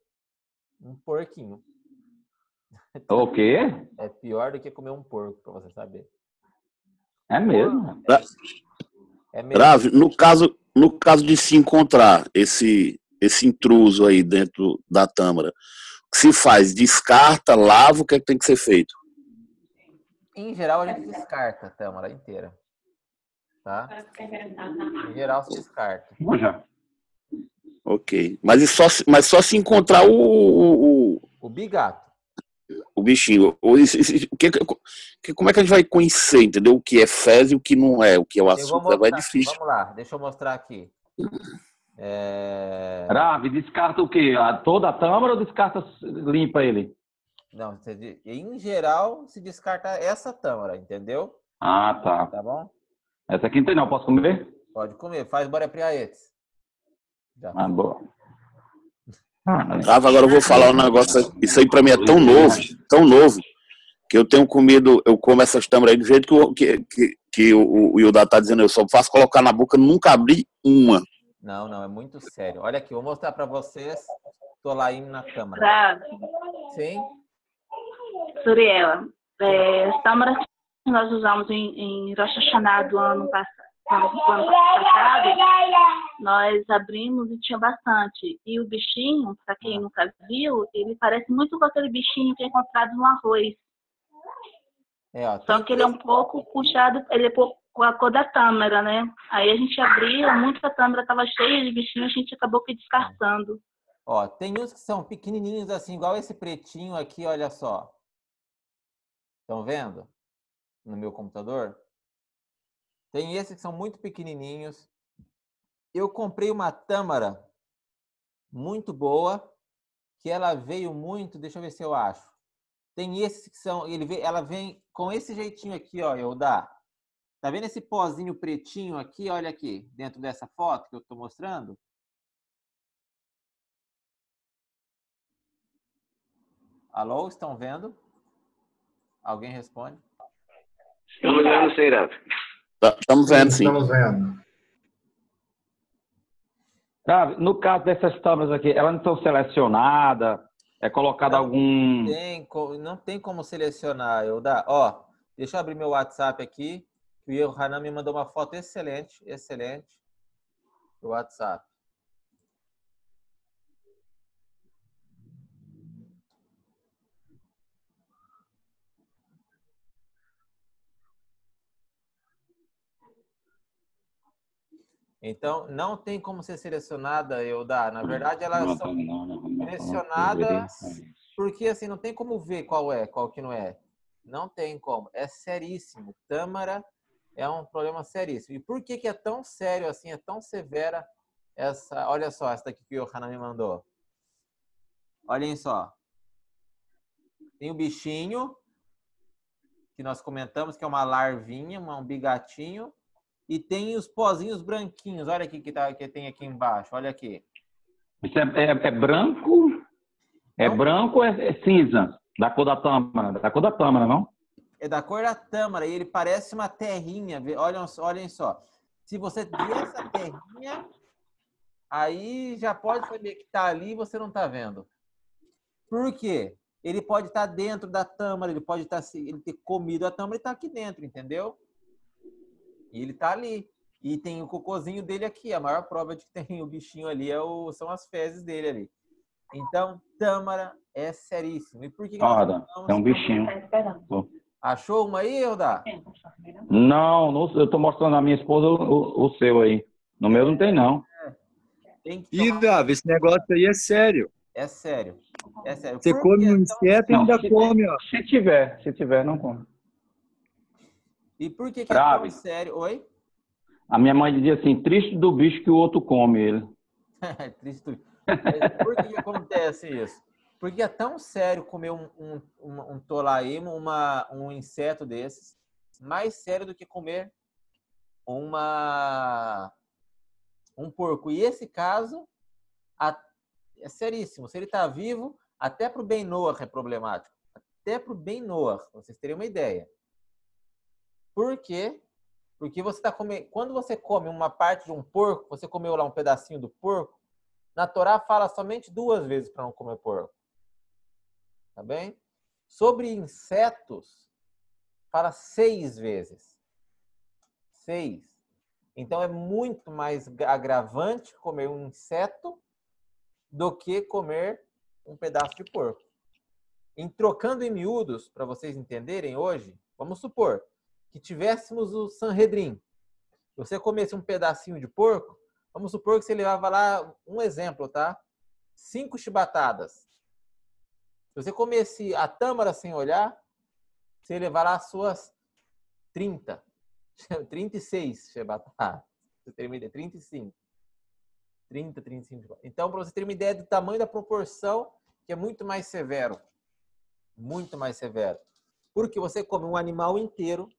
Um porquinho. O quê? É pior do que comer um porco, para você saber. É mesmo? É mesmo. Rav, no caso de se encontrar esse intruso aí dentro da tâmara, o que se faz? Descarta, lava, o que é que tem que ser feito? Em geral, a gente descarta a tâmara inteira. Tá? Em geral, se descarta. Já. Ok. Mas só se encontrar O bigato. o bichinho. Como é que a gente vai conhecer, entendeu? O que é fezes e o que não é, o que é o Eu vou açúcar? É mostrar. difícil. Vamos lá, deixa eu mostrar aqui. Rav, descarta o quê? Toda a tâmara ou descarta limpa ele? Não, em geral, se descarta essa tâmara, entendeu? Ah, tá. Tá bom? Essa aqui não tem não, posso comer? Pode comer. Faz bora priaetes. Já. Ah, boa. Rafa, agora eu vou falar um negócio. Isso aí pra mim é tão novo, que eu tenho comido, eu como essas tâmaras aí do jeito que o Yudá tá dizendo, eu só faço colocar na boca, nunca abri uma. Não, é muito sério. Olha aqui, vou mostrar para vocês. Tô lá indo na câmara. Rav, Sim? Suriela, as tâmaras que nós usamos em Rosh Hashanah do ano passado, nós abrimos e tinha bastante. E o bichinho, para quem nunca viu, ele parece muito com aquele bichinho que é encontrado no arroz. Ó, Só que ele é um pouco puxado, ele é pouco com a cor da tâmara, né? Aí a gente abriu, muita tâmara estava cheia de bichinho, a gente acabou que descartando. Ó, tem uns que são pequenininhos assim, igual esse pretinho aqui, olha só. Estão vendo? No meu computador. Tem esses que são muito pequenininhos. Eu comprei uma tâmara muito boa, que ela veio muito, deixa eu ver se eu acho. Tem esses que são, ela vem com esse jeitinho aqui, ó, Eudá. Tá vendo esse pozinho pretinho aqui? Olha aqui, dentro dessa foto que eu tô mostrando. Alô, estão vendo? Alguém responde? Estamos vendo, sim, Rav. Estamos vendo, sim. Estamos vendo. Rav, no caso dessas tâmaras aqui, elas não são selecionadas? É colocado algum... Não tem como selecionar, Ó, deixa eu abrir meu WhatsApp aqui. O Yohanan me mandou uma foto excelente do WhatsApp. Então, não tem como ser selecionada, Eudá. Na verdade, elas são selecionadas porque, assim, não tem como ver qual que não é. Não tem como. É seríssimo. Tâmara é um problema seríssimo. E por que é tão sério assim, é tão severa essa... Olha só, essa daqui que o Yohanan me mandou. Olhem só. Tem o bichinho, que nós comentamos, que é uma larvinha, um bigatinho. E tem os pozinhos branquinhos. Olha aqui que tem aqui embaixo. Olha aqui. Isso é branco? É branco ou é cinza? Da cor da tâmara? Da cor da tâmara, não? É da cor da tâmara. E ele parece uma terrinha. Olhem só. Se você ver essa terrinha, aí já pode saber que está ali e você não está vendo. Por quê? Ele pode estar dentro da tâmara. Ele pode ele ter comido a tâmara e está aqui dentro, entendeu? E ele tá ali. E tem o cocôzinho dele aqui. A maior prova de que tem o bichinho ali são as fezes dele ali. Então, tâmara é seríssimo. E por que Olha, é um bichinho. Achou uma aí, Eudá? Não, eu tô mostrando a minha esposa o seu aí. No meu não tem, não. Ih, Davi, esse negócio aí é sério. É sério. É sério. Você come um inseto e ainda come, ó. Se tiver, não come. E por que é tão sério? Oi? A minha mãe dizia assim, triste do bicho que o outro come ele. Triste. Por que acontece isso? Porque é tão sério comer um tolaim, um inseto desses, mais sério do que comer um porco. E esse caso é seríssimo. Se ele está vivo, até para o Ben Noah é problemático. Até para o Ben Noah, pra vocês terem uma ideia. Por quê? Porque você quando você come uma parte de um porco, você comeu lá um pedacinho do porco, na Torá fala somente 2 vezes para não comer porco. tá bem? Sobre insetos, fala 6 vezes. 6. Então, é muito mais agravante comer um inseto do que comer um pedaço de porco. Trocando em miúdos, para vocês entenderem hoje, vamos supor que tivéssemos o Sanhedrin. Você comesse um pedacinho de porco, vamos supor que você levava lá, um exemplo, tá? 5 chibatadas. Se você comesse a tâmara sem olhar, você levar lá as suas 30. 36 chibatadas. Você tem uma ideia? 35. 30, 35. Então, para você ter uma ideia do tamanho da proporção, que é muito mais severo. Muito mais severo. Porque você come um animal inteiro.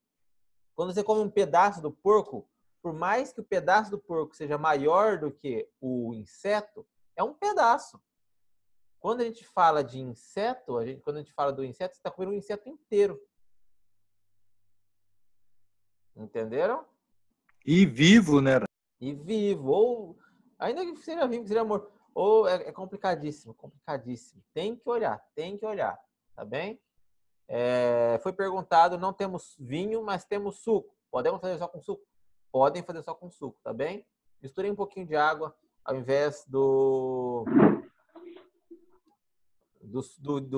Quando você come um pedaço do porco, por mais que o pedaço do porco seja maior do que o inseto, é um pedaço. Quando a gente fala de inseto, quando a gente fala do inseto, você está comendo um inseto inteiro. Entenderam? E vivo, né? E vivo. Ou, ainda que seja vivo, que seja morto. Ou é complicadíssimo, complicadíssimo. Tem que olhar. Tá bem? Foi perguntado, não temos vinho, mas temos suco. Podemos fazer só com suco? Podem fazer só com suco, tá bem? Misturei um pouquinho de água, ao invés do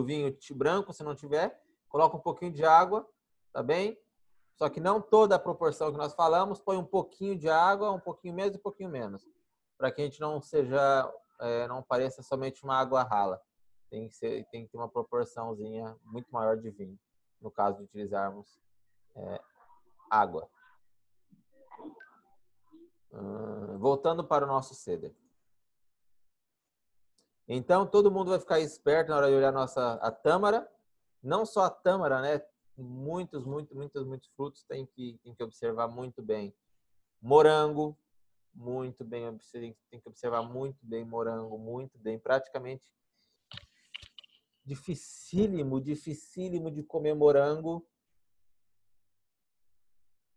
vinho branco, se não tiver. Coloca um pouquinho de água, tá bem? Só que não toda a proporção que nós falamos. Põe um pouquinho de água, um pouquinho menos e um pouquinho menos. Para que a gente não seja, não pareça somente uma água rala. Tem que ter uma proporçãozinha muito maior de vinho, no caso de utilizarmos água. Voltando para o nosso ceder. Então, todo mundo vai ficar esperto na hora de olhar a tâmara. Não só a tâmara, né? Muitos frutos tem que observar muito bem. Morango, muito bem. Tem que observar muito bem morango, muito bem. Praticamente dificílimo de comer morango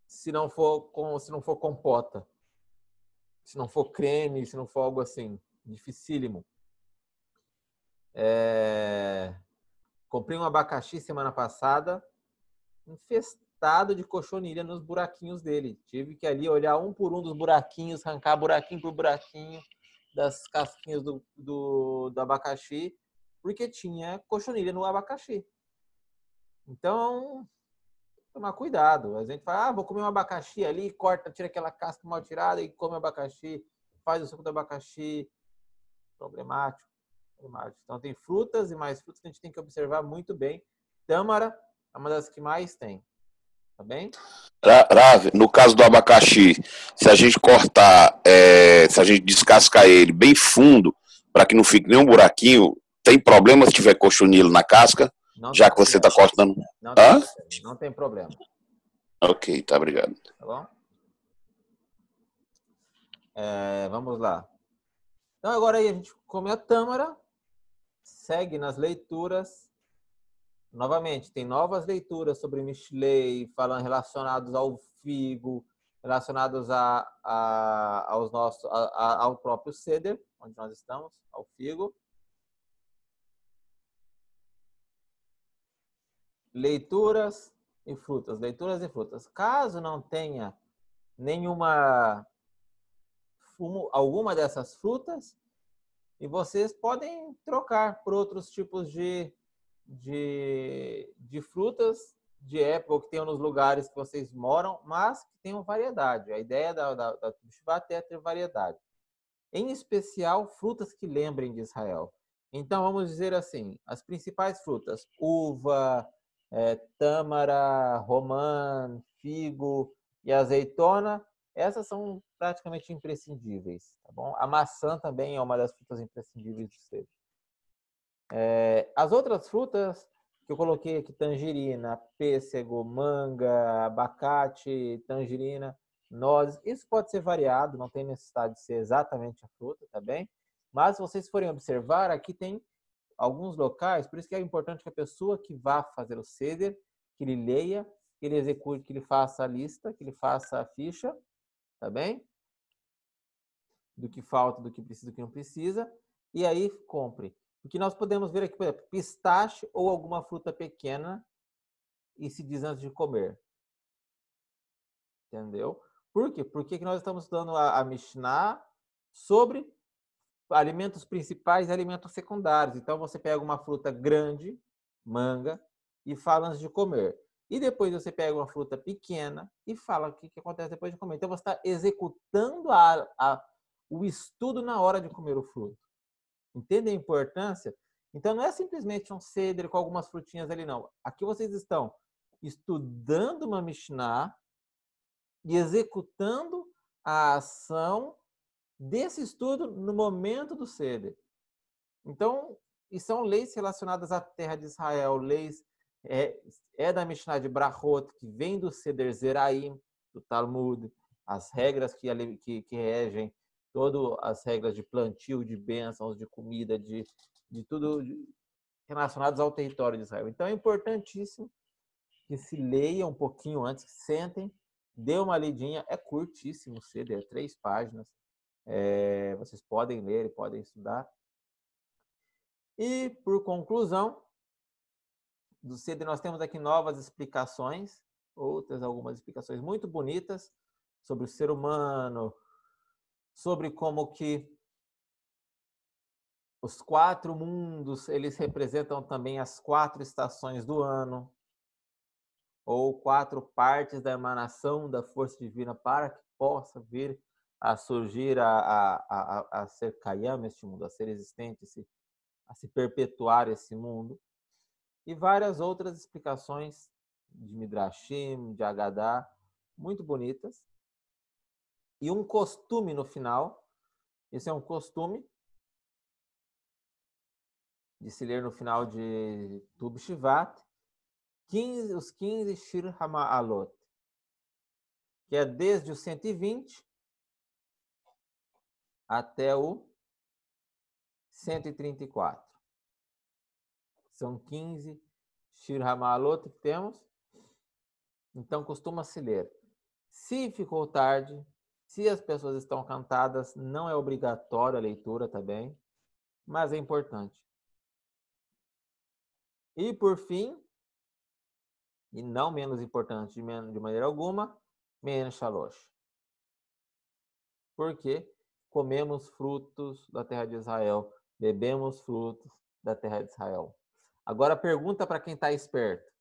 se não for compota. Se não for creme, se não for algo assim. Dificílimo. Comprei um abacaxi semana passada, infestado de cochonilha nos buraquinhos dele. Tive que ali olhar um por um dos buraquinhos, arrancar buraquinho por buraquinho das casquinhas do abacaxi, porque tinha cochonilha no abacaxi. Então, tomar cuidado. A gente fala, vou comer um abacaxi ali, corta, tira aquela casca mal tirada e come o abacaxi, faz o suco do abacaxi. Problemático. Então, tem frutas e mais frutas que a gente tem que observar muito bem. Tâmara é uma das que mais tem. Tá bem? Rav, no caso do abacaxi, se a gente cortar, se a gente descascar ele bem fundo, para que não fique nenhum buraquinho, tem problema se tiver cochonilo na casca? Não, já que você está cortando? Não tem problema. Ok, tá, obrigado. Tá bom? Vamos lá. Então, agora aí a gente come a tâmara, segue nas leituras. Novamente, tem novas leituras sobre Mishlei, falando relacionados ao figo, relacionados ao próprio ceder, onde nós estamos, ao figo. Leituras e frutas. Caso não tenha alguma dessas frutas, e vocês podem trocar por outros tipos de frutas de época ou que tenham nos lugares que vocês moram, mas que tenham variedade. A ideia da Shvat é ter variedade. Em especial, frutas que lembrem de Israel. Então, vamos dizer assim, as principais frutas: uva, tâmara, romã, figo e azeitona. Essas são praticamente imprescindíveis, tá bom? A maçã também é uma das frutas imprescindíveis de ser. As outras frutas que eu coloquei aqui, tangerina, pêssego, manga, abacate, tangerina, nozes, isso pode ser variado, não tem necessidade de ser exatamente a fruta, tá bem? Mas se vocês forem observar, aqui tem alguns locais, por isso que é importante que a pessoa que vá fazer o ceder, que ele leia, que ele execute, que ele faça a lista, que ele faça a ficha, tá bem? Do que falta, do que precisa, do que não precisa, e aí compre. Porque nós podemos ver aqui, por exemplo, pistache ou alguma fruta pequena e se diz antes de comer. Entendeu? Por quê? Porque nós estamos estudando a Mishnah sobre alimentos principais e alimentos secundários. Então, você pega uma fruta grande, manga, e fala antes de comer. E depois você pega uma fruta pequena e fala o que acontece depois de comer. Então, você está executando o estudo na hora de comer o fruto. Entende a importância? Então, não é simplesmente um ceder com algumas frutinhas ali, não. Aqui vocês estão estudando uma Mishnah e executando a ação desse estudo no momento do ceder. Então, e são leis relacionadas à terra de Israel, leis da Mishnah de Brachot, que vem do Seder Zeraim, do Talmud, as regras que regem, todas as regras de plantio, de bênçãos, de comida, de tudo relacionados ao território de Israel. Então, é importantíssimo que se leia um pouquinho antes, que sentem, dê uma lidinha, é curtíssimo o Seder, 3 páginas, vocês podem ler e podem estudar. E, por conclusão, do Seder nós temos aqui novas explicações, algumas explicações muito bonitas sobre o ser humano, sobre como que os 4 mundos, eles representam também as 4 estações do ano, ou 4 partes da emanação da força divina para que possa vir a surgir, a ser Kayam este mundo, a ser existente, a se perpetuar esse mundo. E várias outras explicações de Midrashim, de Agadá, muito bonitas. E um costume no final, esse é um costume de se ler no final de Tu B'Shivat, os 15 Shir HaMa'alot, que é desde o 120 até o 134. São 15 Shir HaMa'alot que temos. Então, costuma-se ler. Se ficou tarde, se as pessoas estão cantadas, não é obrigatório a leitura também, mas é importante. E, por fim, e não menos importante de maneira alguma, Men Shalosh. Porque comemos frutos da terra de Israel, bebemos frutos da terra de Israel. Agora, pergunta para quem está esperto.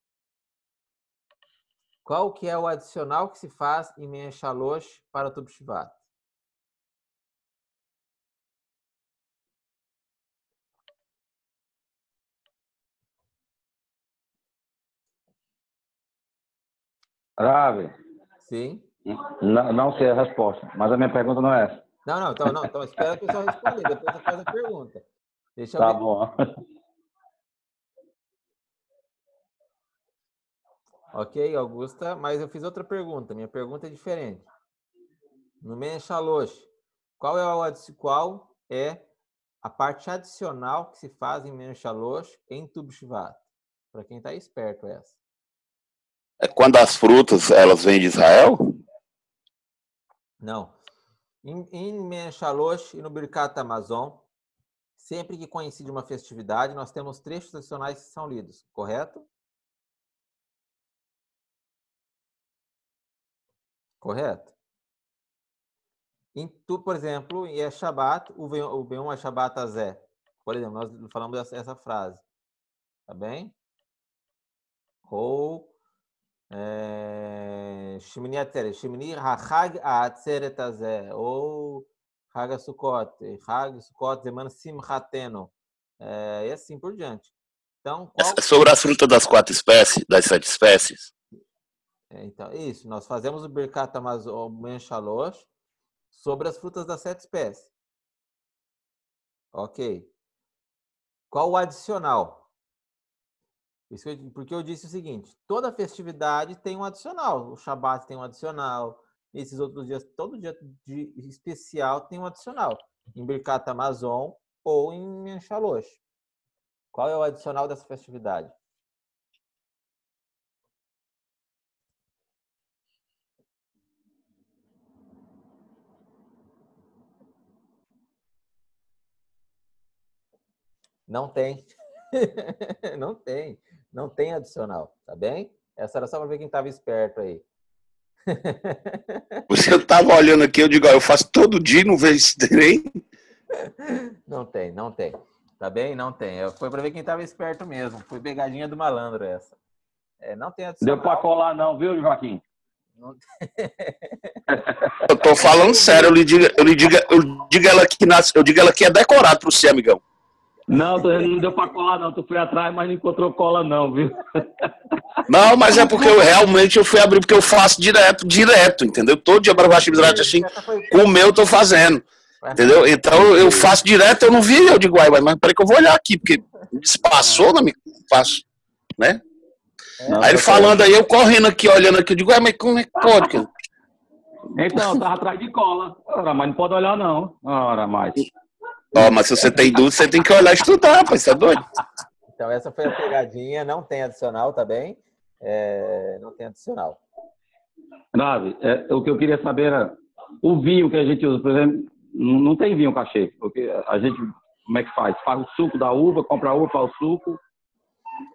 Qual que é o adicional que se faz em Men Shalosh para o Tu B'Shivat? Grave. Sim. Não sei a resposta, mas a minha pergunta não é essa. Então espera a pessoa responder, depois você faz a pergunta. Deixa eu Tá ver. bom. Ok, Augusta, mas eu fiz outra pergunta. Minha pergunta é diferente. No Men Shalosh, qual é a parte adicional que se faz em Men Shalosh em Tu B'Shivat? Para quem está esperto essa. É quando as frutas elas vêm de Israel? Não. Em Men Shalosh e no Birkat Hamazon, sempre que coincide uma festividade, nós temos trechos adicionais que são lidos, correto? Correto? Por exemplo, em Shabbat, o Ben é Shabbat Azé. Por exemplo, nós falamos essa frase. Tá bem? Ou Shemini Atzeret. Shemini Hachag Atzeret Azé. Ou Chag Sukkot. Chag Sukkot Zeman Simchateno. E assim por diante. Então, Sobre as frutas das 4 espécies, das 7 espécies? Então, isso. Nós fazemos o Birkat Hamazon Ben Shalosh sobre as frutas das 7 espécies. Ok. Qual o adicional? Porque eu disse o seguinte, toda festividade tem um adicional. O Shabat tem um adicional. Esses outros dias, todo dia de especial tem um adicional. Em Birkat Hamazon ou em Men Shalosh. Qual é o adicional dessa festividade? Não tem. Não tem. Não tem adicional, tá bem? Essa era só para ver quem estava esperto aí. Você tava olhando aqui, eu digo, ó, eu faço todo dia, não vejo esse trem. Não tem, não tem. Tá bem? Não tem. Foi para ver quem estava esperto mesmo. Foi pegadinha do malandro essa. Não tem adicional. Deu para colar não, viu, Joaquim? Não tem. Eu tô falando sério, eu digo ela que é decorado pro você, amigão. Não, não deu para colar não. Tu foi atrás, mas não encontrou cola não, viu? Não, mas é porque eu realmente fui abrir, porque eu faço direto, entendeu? Todo dia para baixo assim, com o meu eu tô fazendo, entendeu? Então eu faço direto, eu não vi, eu digo, mas peraí que eu vou olhar aqui, porque se passou, não me faço, né? Aí ele falando aí, eu correndo aqui, olhando aqui, eu digo, mas como é que pode? Então, eu tava atrás de cola. Ora, mas não pode olhar não. Ora, mais. Ó, mas se você tem dúvida, você tem que olhar e estudar, rapaz, você é doido? Então, essa foi a pegadinha, não tem adicional, tá bem? Não tem adicional. Grave, o que eu queria saber era o vinho que a gente usa, por exemplo, não tem vinho cachê, porque a gente, como é que faz? Faz o suco da uva, compra a uva, faz o suco,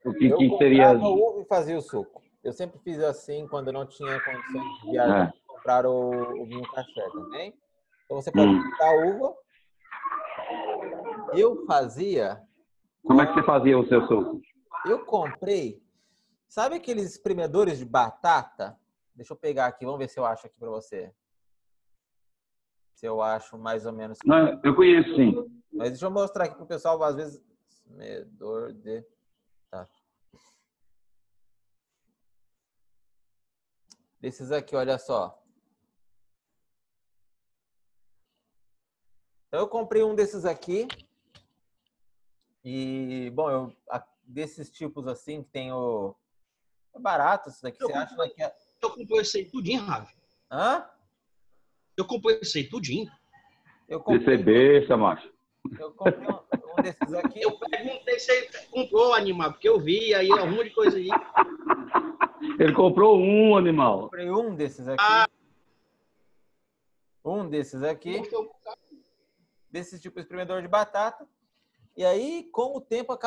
o que seria... Eu comprava uva e fazia o suco. Eu sempre fiz assim, quando não tinha condições de viajar, comprar o vinho cachê também. Então, você pode comprar a uva. Eu fazia... Como é que você fazia o seu suco? Eu comprei... Sabe aqueles espremedores de batata? Deixa eu pegar aqui, vamos ver se eu acho aqui para você. Se eu acho mais ou menos. Não, eu conheço, sim. Mas deixa eu mostrar aqui para o pessoal, às vezes. Espremedor de. Tá. Desses aqui, olha só. Então, eu comprei um desses aqui. E, bom, desses tipos assim, que tem o. É barato isso daqui. Você acha que é... Eu comprei esse aí tudinho, Ravi. Hã? Eu comprei esse aí tudinho. Esse é besta, macho. Eu comprei um desses aqui. Eu perguntei se ele comprou animal, porque eu vi aí um monte de coisa aí. Ele comprou um animal. Eu comprei um desses aqui. Um desses aqui. Desse tipo de espremedor de batata. E aí, com o tempo,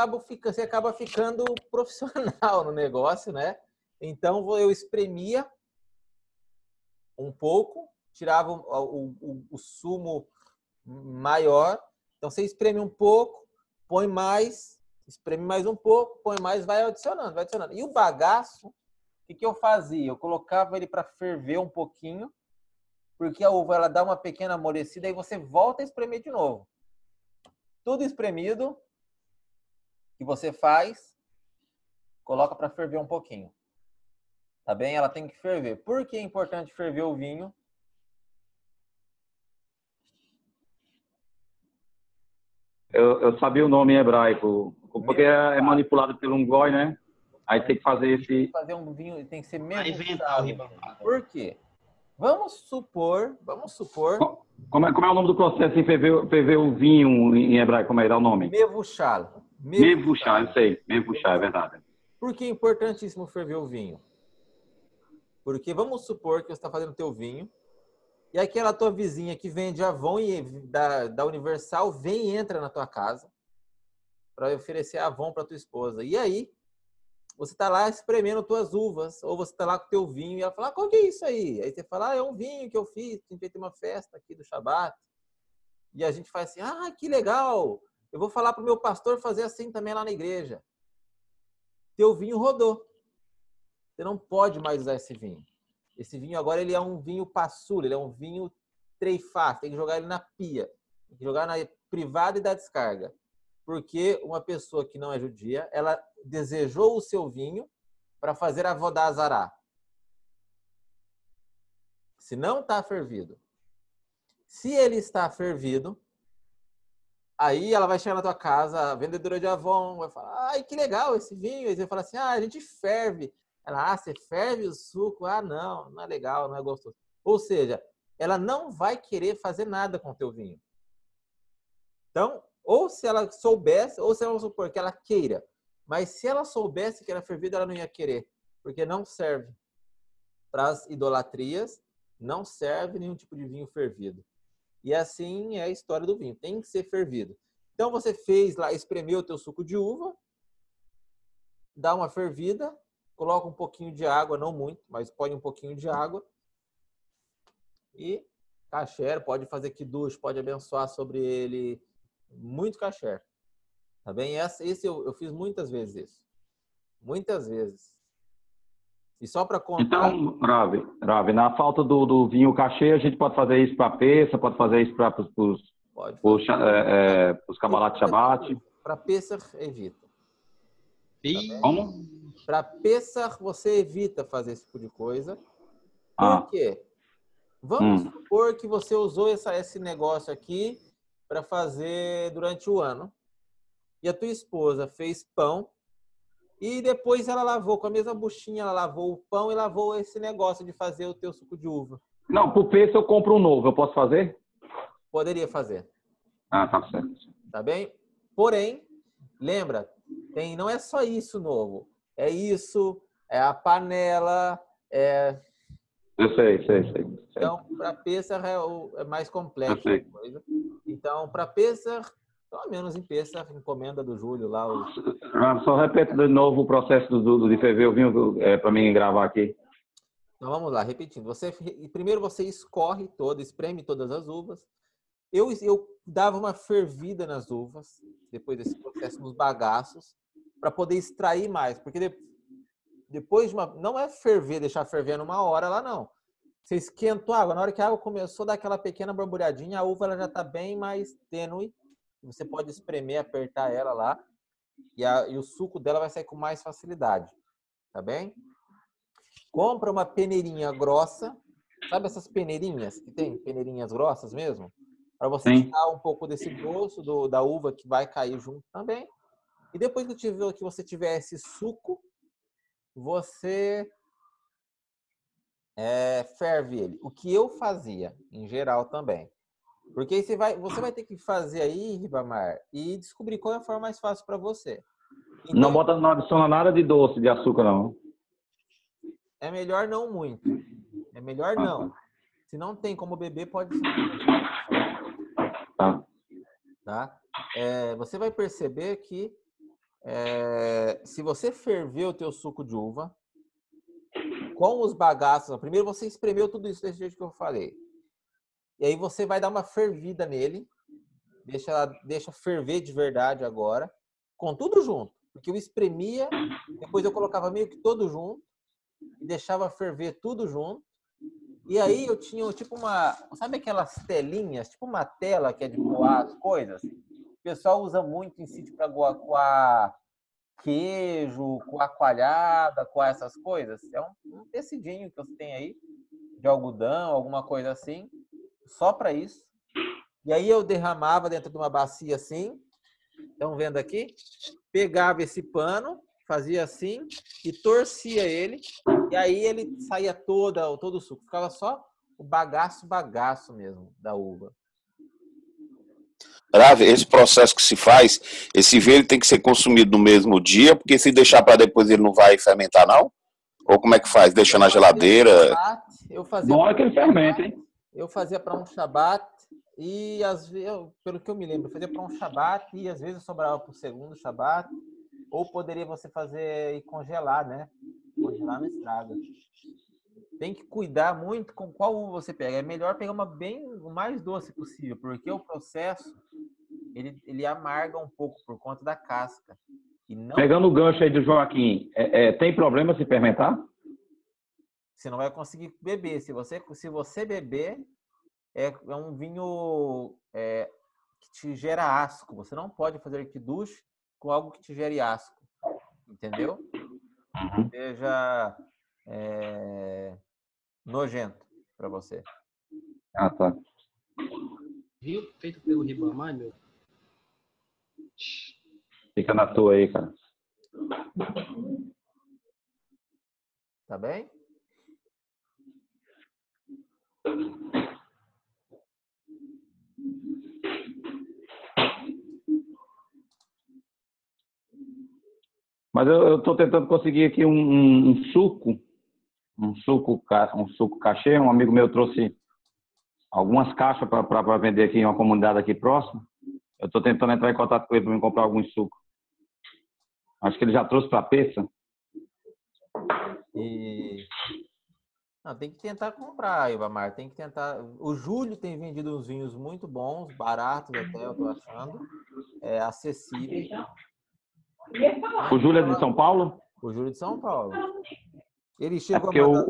você acaba ficando profissional no negócio, né? Então, eu espremia um pouco, tirava o sumo maior. Então, você espreme um pouco, põe mais, espreme mais um pouco, põe mais, vai adicionando, vai adicionando. E o bagaço, o que eu fazia? Eu colocava ele para ferver um pouquinho, porque a uva ela dá uma pequena amolecida, aí você volta a espremer de novo. Tudo espremido que você faz, coloca para ferver um pouquinho. Tá bem? Ela tem que ferver. Por que é importante ferver o vinho? Eu sabia o nome em hebraico, porque é manipulado por um goi, né? Aí tem que fazer esse... Tem que fazer um vinho, tem que ser mevuchado. Por quê? Vamos supor... Como é o nome do processo em ferver o vinho em hebraico? Como é o nome? Mevuchado. Mevuchar, eu sei. Mevuchar, é verdade. Por que é importantíssimo ferver o vinho? Porque vamos supor que você está fazendo o teu vinho e aquela tua vizinha que vende Avon e da Universal vem e entra na tua casa para oferecer Avon para tua esposa. E aí, você está lá espremendo tuas uvas, ou você está lá com o teu vinho e ela fala, qual que é isso aí? Aí você fala, é um vinho que eu fiz, a gente vai ter uma festa aqui do Shabat. E a gente faz assim, que legal, eu vou falar para o meu pastor fazer assim também lá na igreja. Teu vinho rodou. Você não pode mais usar esse vinho. Esse vinho agora ele é um vinho passul, ele é um vinho treifá, tem que jogar ele na pia, tem que jogar na privada e dar descarga. Porque uma pessoa que não é judia, ela desejou o seu vinho para fazer a vodá zará. Se não está fervido. Se ele está fervido, aí ela vai chegar na tua casa, a vendedora de Avon, vai falar, ai, que legal esse vinho. Aí você fala assim, a gente ferve. Ela, você ferve o suco? Não é legal, não é gostoso. Ou seja, ela não vai querer fazer nada com o teu vinho. Então, ou se ela soubesse, ou se ela, vamos supor que ela queira, mas se ela soubesse que era fervido, ela não ia querer, porque não serve para as idolatrias, não serve nenhum tipo de vinho fervido. E assim é a história do vinho, tem que ser fervido. Então você fez lá, espremeu o teu suco de uva, dá uma fervida, coloca um pouquinho de água, não muito, mas põe um pouquinho de água e kasher, pode fazer kiddush, pode abençoar sobre ele, muito kasher. Tá bem? Esse eu fiz muitas vezes isso. Muitas vezes. E só para contar... Então, Ravi, na falta do vinho cachê, a gente pode fazer isso para Pessa, pode fazer isso para os Kabbalat Shabbat. Para Pesach, evita. E... Como? Para Pesach, você evita fazer esse tipo de coisa. Por quê? Vamos supor que você usou esse negócio aqui para fazer durante o ano. E a tua esposa fez pão e depois ela lavou, com a mesma buchinha, ela lavou o pão e lavou esse negócio de fazer o teu suco de uva. Não, pro Pessa eu compro um novo, eu posso fazer? Poderia fazer. Ah, tá certo. Tá bem? Porém, lembra, não é só isso novo. É isso, é a panela, Eu sei. Então, para Pesach é mais complexo a coisa. Então, para Pesach, pelo menos em Pesach, encomenda do Júlio lá. Só repete de novo o processo de ferver o vinho para mim gravar aqui. Então, vamos lá, repetindo. Primeiro você escorre espreme todas as uvas. Eu dava uma fervida nas uvas, depois desse processo nos bagaços, para poder extrair mais. Porque depois de não é deixar ferver numa hora lá, não. Você esquentou a água. Na hora que a água começou a dar aquela pequena borbulhadinha, a uva ela já está bem mais tênue. Você pode espremer, apertar ela lá e o suco dela vai sair com mais facilidade. Tá bem? Compra uma peneirinha grossa. Sabe essas peneirinhas que tem? Peneirinhas grossas mesmo? Para você tirar um pouco desse gosto da uva que vai cair junto também. E depois que você tiver esse suco, você ferve ele. O que eu fazia, em geral também. Porque aí você vai ter que fazer aí, Ribamar, e descobrir qual é a forma mais fácil para você. Então, não adiciona nada de doce, de açúcar, não. É melhor não muito. É melhor não. Se não tem como beber, pode ser. Tá? Você vai perceber que se você ferver o teu suco de uva com os bagaços, primeiro você espremeu tudo isso desse jeito que eu falei. E aí você vai dar uma fervida nele, deixa ferver de verdade agora, com tudo junto. Porque eu espremia, depois eu colocava meio que todo junto, e deixava ferver tudo junto. E aí eu tinha tipo sabe aquelas telinhas, tipo uma tela que é de coar as coisas? O pessoal usa muito em sítio para coar queijo, coar coalhada, coar essas coisas. É um tecidinho que você tem aí, de algodão, alguma coisa assim, só para isso. E aí eu derramava dentro de uma bacia assim, estão vendo aqui? Pegava esse pano, fazia assim e torcia ele, e aí ele saía todo o suco. Ficava só o bagaço mesmo da uva. Ravi, esse processo que se faz, esse vinho ele tem que ser consumido no mesmo dia, porque se deixar para depois ele não vai fermentar, não? Ou como é que faz? Deixa na geladeira? Bom é que ele fermenta, hein? Eu fazia para um Shabat e, pelo que eu me lembro, eu fazia para um Shabat e às vezes sobrava para o segundo Shabat. Ou poderia você fazer e congelar, né? Congelar não estraga. Tem que cuidar muito com qual uva você pega. É melhor pegar o mais doce possível, porque o processo ele amarga um pouco por conta da casca. E não... Pegando o gancho aí do Joaquim, tem problema se fermentar? Você não vai conseguir beber. Se você beber, é um vinho que te gera asco. Você não pode fazer kiddush com algo que te gere asco. Entendeu? Seja nojento para você. Ah, tá. Viu? Feito pelo Ribamar, meu. Fica na tua aí, cara. Tá bem? Mas eu estou tentando conseguir aqui um suco cachê. Um amigo meu trouxe algumas caixas para vender aqui em uma comunidade aqui próxima. Eu estou tentando entrar em contato com ele para me comprar algum suco. Acho que ele já trouxe para a peça. E... Não, tem que tentar comprar, Ivamar. Tem que tentar. O Júlio tem vendido uns vinhos muito bons, baratos até, eu tô achando. É acessível. O Júlio é de São Paulo? O Júlio de São Paulo. Ele É chegou porque a mandar...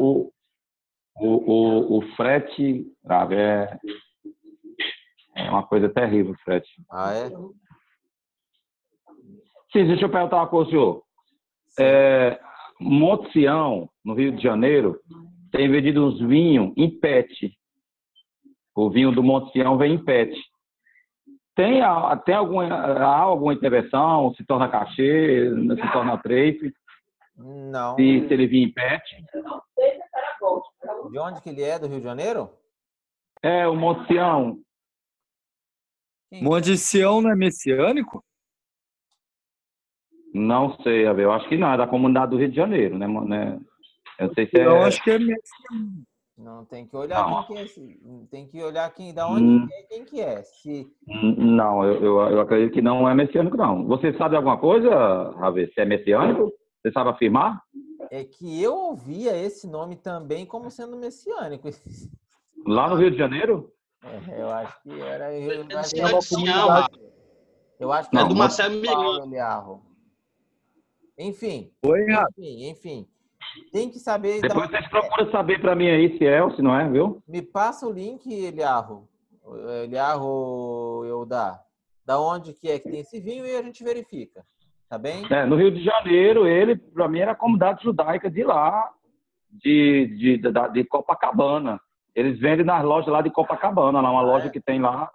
o frete, sabe, é uma coisa terrível, o frete. Ah, é? Sim, deixa eu perguntar uma coisa, senhor. Monte Sião, no Rio de Janeiro, tem vendido uns vinhos em PET. O vinho do Monte Sião vem em PET. Há alguma intervenção? Se torna cachê? Se torna trefe? Não. Se ele vir em PET? De onde que ele é? Do Rio de Janeiro? É, o Monte Sião. Monte Sião não é messiânico? Não sei, Abel. Eu acho que não. É da comunidade do Rio de Janeiro, né? Eu não sei se é... Eu acho que é messiânico. Não, tem que olhar Não. quem que é. Tem que olhar da onde é, quem que é. Não, eu acredito que não é messiânico, não. Você sabe alguma coisa, Ravi? Se é messiânico? Você sabe afirmar? É que eu ouvia esse nome também como sendo messiânico. Lá no Rio de Janeiro? Eu acho que era. Eu acho que É uma comunidade. Eu acho que Não, É do Marcelo Paulo Miranda. Eliarro. Enfim. Oi, Rafa. Enfim. Tem que saber. Depois vocês procuram saber para mim aí se é ou se não é, viu? Me passa o link, Eliarro. Eliarro, Eudá. Da onde que é que tem esse vinho e a gente verifica. Tá bem? No Rio de Janeiro, ele, para mim, era a comunidade judaica de lá, de Copacabana. Eles vendem nas lojas lá de Copacabana, lá uma loja que tem lá.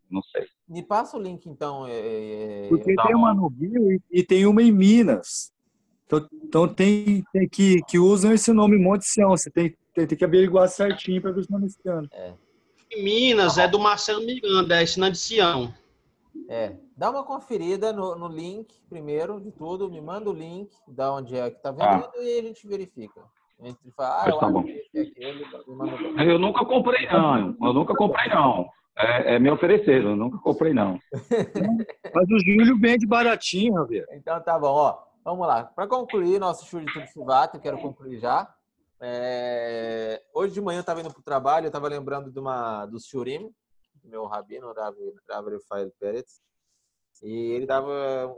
Não sei. Me passa o link, então. Porque tem uma no Rio e tem uma em Minas. Então tem que usam esse nome Monte Sião. Você tem que averiguar certinho para ver se não é messiânico. Em Minas é do Marcelo Miranda, é Sinã de Sião. Dá uma conferida no link primeiro de tudo. Me manda o link da onde é que tá vendendo e a gente verifica. A gente fala, Tá bom. Eu nunca comprei, não. Me ofereceram, eu nunca comprei, não. Mas o Júlio vende baratinho, Javier. Então tá bom, ó. Vamos lá. Para concluir nosso show de tudo Suvato, eu quero concluir já. Hoje de manhã eu estava indo para o trabalho, eu estava lembrando dos Shurim, do meu rabino, Rav Rafael Pérez. E ele dava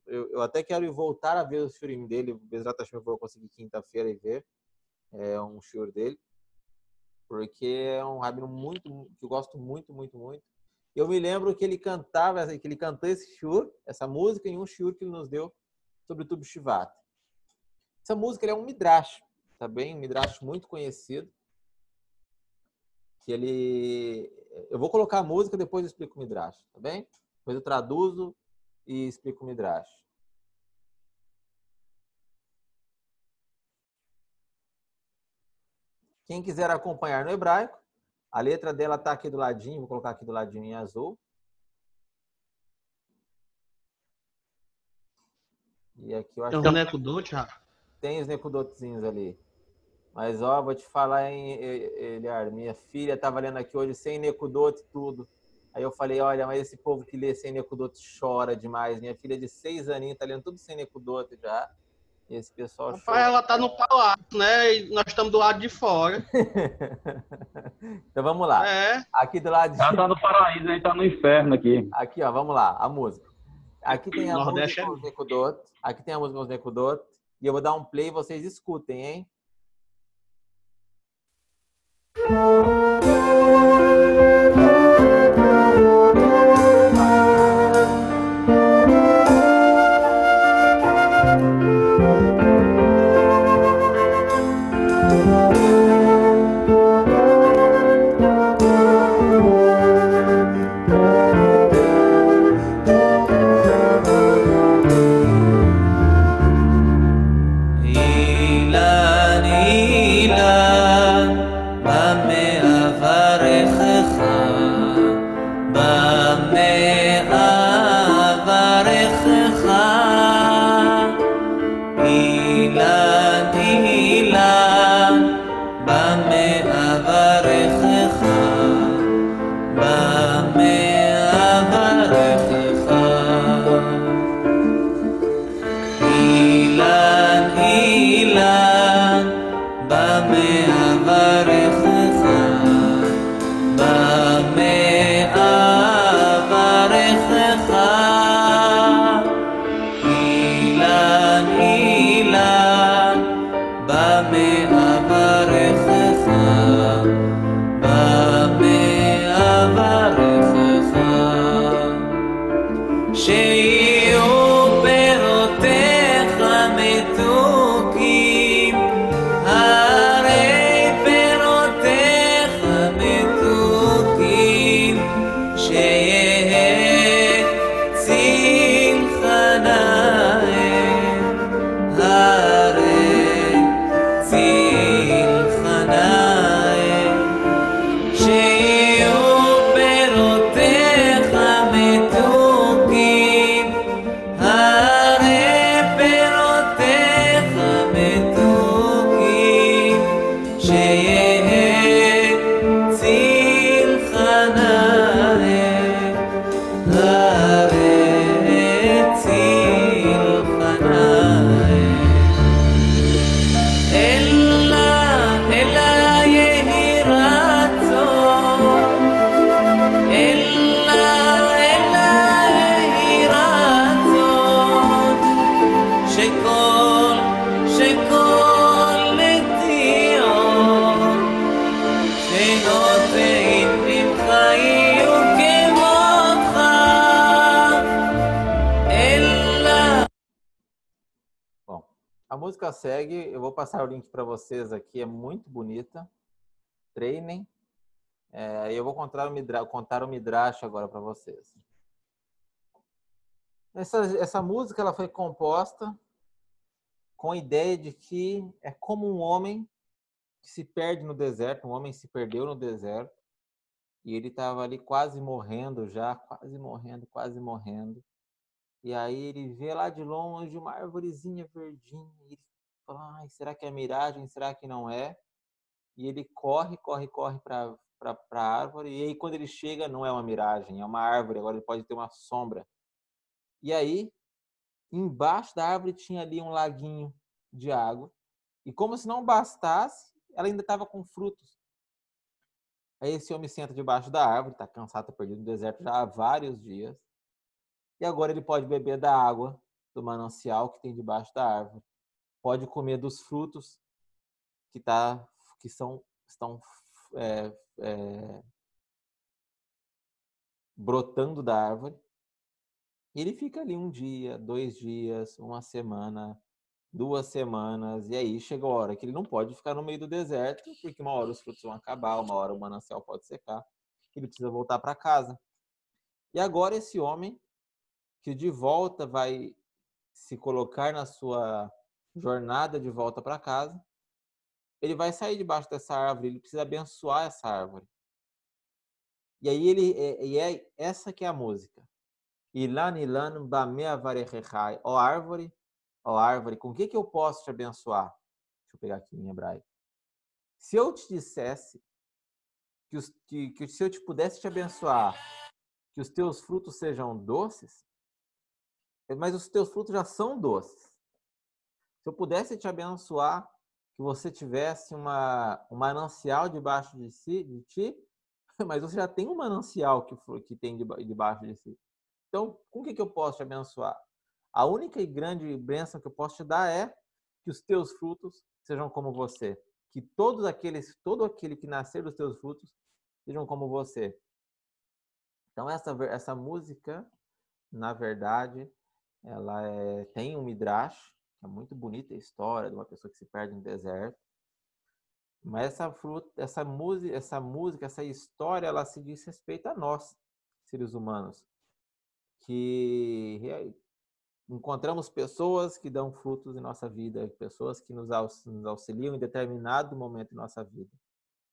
eu até quero voltar a ver os Shurim dele. O Bezrat Hashem eu vou conseguir quinta-feira e ver um shur dele. Porque é um rabino que eu gosto muito, muito, muito. Eu me lembro que ele cantou esse shur, essa música, em um shur que ele nos deu sobre o Tu B'Shivat. Essa música é um midrash, tá bem? Um midrash muito conhecido. Eu vou colocar a música, depois eu explico o midrash, tá bem? Depois eu traduzo e explico o midrash. Quem quiser acompanhar no hebraico, a letra dela está aqui do ladinho, vou colocar aqui do ladinho em azul. E aqui eu acho Tem o Necudot, Rafa? Tem os necudotzinhos ali. Mas, vou te falar, hein, Eliar, minha filha estava lendo aqui hoje sem necudot tudo. Aí eu falei, olha, mas esse povo que lê sem necudot chora demais. Minha filha de 6 aninhos está lendo tudo sem necudot já. E esse pessoal chora. Ela tá no palácio, né? E nós estamos do lado de fora. Então vamos lá. Aqui do lado de... Ela tá no paraíso, aí tá no inferno aqui. Aqui, vamos lá, a música. Aqui tem a Nordeste música com os necudot. Aqui tem a música com os necudot. E eu vou dar um play e vocês escutem, hein? Ilan, Ilan, Bamea. A música segue, eu vou passar o link para vocês aqui, é muito bonita. Treinem. Eu vou contar o Midrash agora para vocês. Essa música ela foi composta com a ideia de que é como um homem que se perde no deserto, um homem se perdeu no deserto, e ele estava ali quase morrendo já, quase morrendo. E aí ele vê lá de longe uma arvorezinha verdinha, e ele fala, ai, será que é miragem, será que não é? E ele corre para a árvore, e aí quando ele chega não é uma miragem, é uma árvore, agora ele pode ter uma sombra. E aí, embaixo da árvore tinha ali um laguinho de água, e como se não bastasse, ela ainda estava com frutos. Aí esse homem senta debaixo da árvore, está cansado, está perdido no deserto já há vários dias, e agora ele pode beber da água do manancial que tem debaixo da árvore, pode comer dos frutos que estão brotando da árvore. E ele fica ali um dia, 2 dias, uma semana, 2 semanas, e aí chega a hora que ele não pode ficar no meio do deserto, porque uma hora os frutos vão acabar, uma hora o manancial pode secar, ele precisa voltar para casa. E agora esse homem, que de volta vai se colocar na sua jornada de volta para casa, ele vai sair debaixo dessa árvore, ele precisa abençoar essa árvore. E aí essa que é a música. Ilan ilan bamea varechechai. Ó árvore, com o que eu posso te abençoar? Deixa eu pegar aqui em hebraico. Se eu te dissesse que se eu te pudesse te abençoar, que os teus frutos sejam doces, mas os teus frutos já são doces. Se eu pudesse te abençoar, que você tivesse um manancial debaixo de ti, mas você já tem um manancial que tem debaixo de si. Então, com o que eu posso te abençoar? A única e grande bênção que eu posso te dar é que os teus frutos sejam como você. Que todo aquele que nascer dos teus frutos sejam como você. Então, essa música, na verdade, ela tem um midrash, que é muito bonita a história de uma pessoa que se perde no deserto. Mas essa música, essa história, ela se diz respeito a nós, seres humanos, que encontramos pessoas que dão frutos em nossa vida, pessoas que nos auxiliam em determinado momento em nossa vida.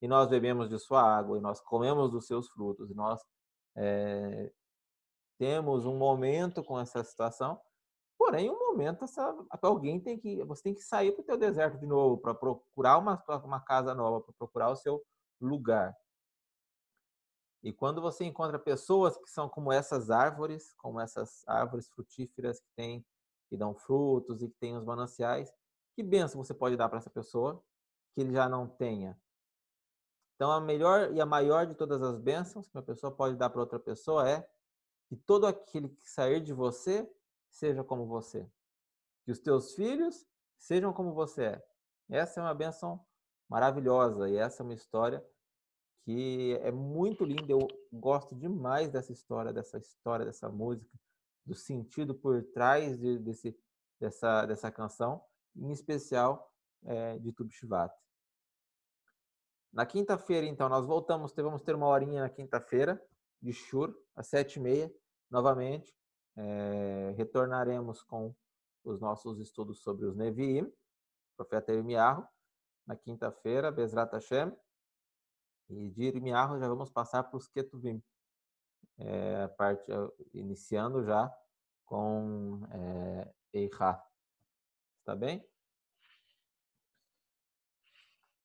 E nós bebemos de sua água, e nós comemos dos seus frutos, e nós temos um momento com essa situação. Porém, um momento, você tem que sair para o teu deserto de novo, para procurar uma casa nova, para procurar o seu lugar. E quando você encontra pessoas que são como essas árvores frutíferas que dão frutos e que têm os mananciais, que bênção você pode dar para essa pessoa que ele já não tenha? Então, a melhor e a maior de todas as bênçãos que uma pessoa pode dar para outra pessoa é que todo aquele que sair de você seja como você. Que os teus filhos sejam como você é. Essa é uma bênção maravilhosa e essa é uma história que é muito linda. Eu gosto demais dessa história, dessa música, do sentido por trás dessa canção, em especial de Tu B'Shvat. Na quinta-feira, então, nós vamos ter uma horinha na quinta-feira de Shur, às 7h30, novamente. Retornaremos com os nossos estudos sobre os Neviim, profeta Irmiyahu, na quinta-feira, Bezrat Hashem. E de Irmiyahu já vamos passar para os Ketuvim, iniciando já com Eichá. Tá bem?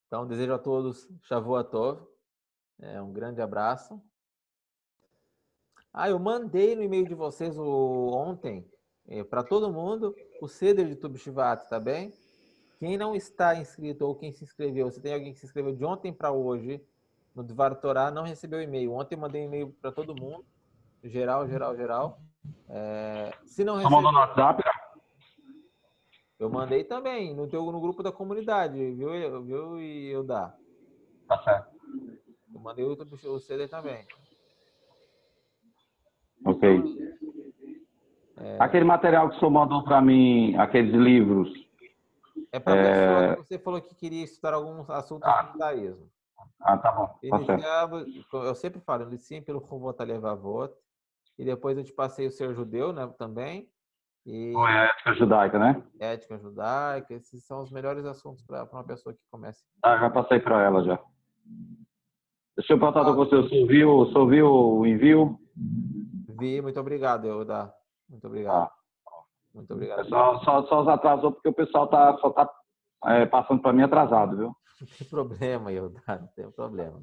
Então, desejo a todos Shavua Tov. Um grande abraço. Eu mandei no e-mail de vocês ontem, para todo mundo, o Seder de Tu B'Shvat, tá bem? Quem não está inscrito ou quem se inscreveu, se tem alguém que se inscreveu de ontem para hoje, no Dvar Torah, não recebeu e-mail. Ontem eu mandei e-mail para todo mundo, geral. Se não recebeu... mandou no WhatsApp? Eu mandei também, no grupo da comunidade, viu e eu dá. Tá certo. Eu mandei o CD também. Ok. Aquele material que o senhor mandou para mim, aqueles livros... para a pessoa que você falou que queria estudar alguns assuntos do judaísmo. Tá bom. Eu sempre falo, iniciei pelo Chovot Alevavot, e depois eu te passei o Ser Judeu, né, também. E ética judaica, né? Ética judaica, esses são os melhores assuntos para uma pessoa que começa. Já passei para ela já. Deixa eu perguntar para você, o senhor viu o envio? Vi, muito obrigado, Eudá. Muito obrigado. Muito obrigado. Só atrasou porque o pessoal só tá passando para mim atrasado, viu? Não tem problema, Eudá, não tem problema.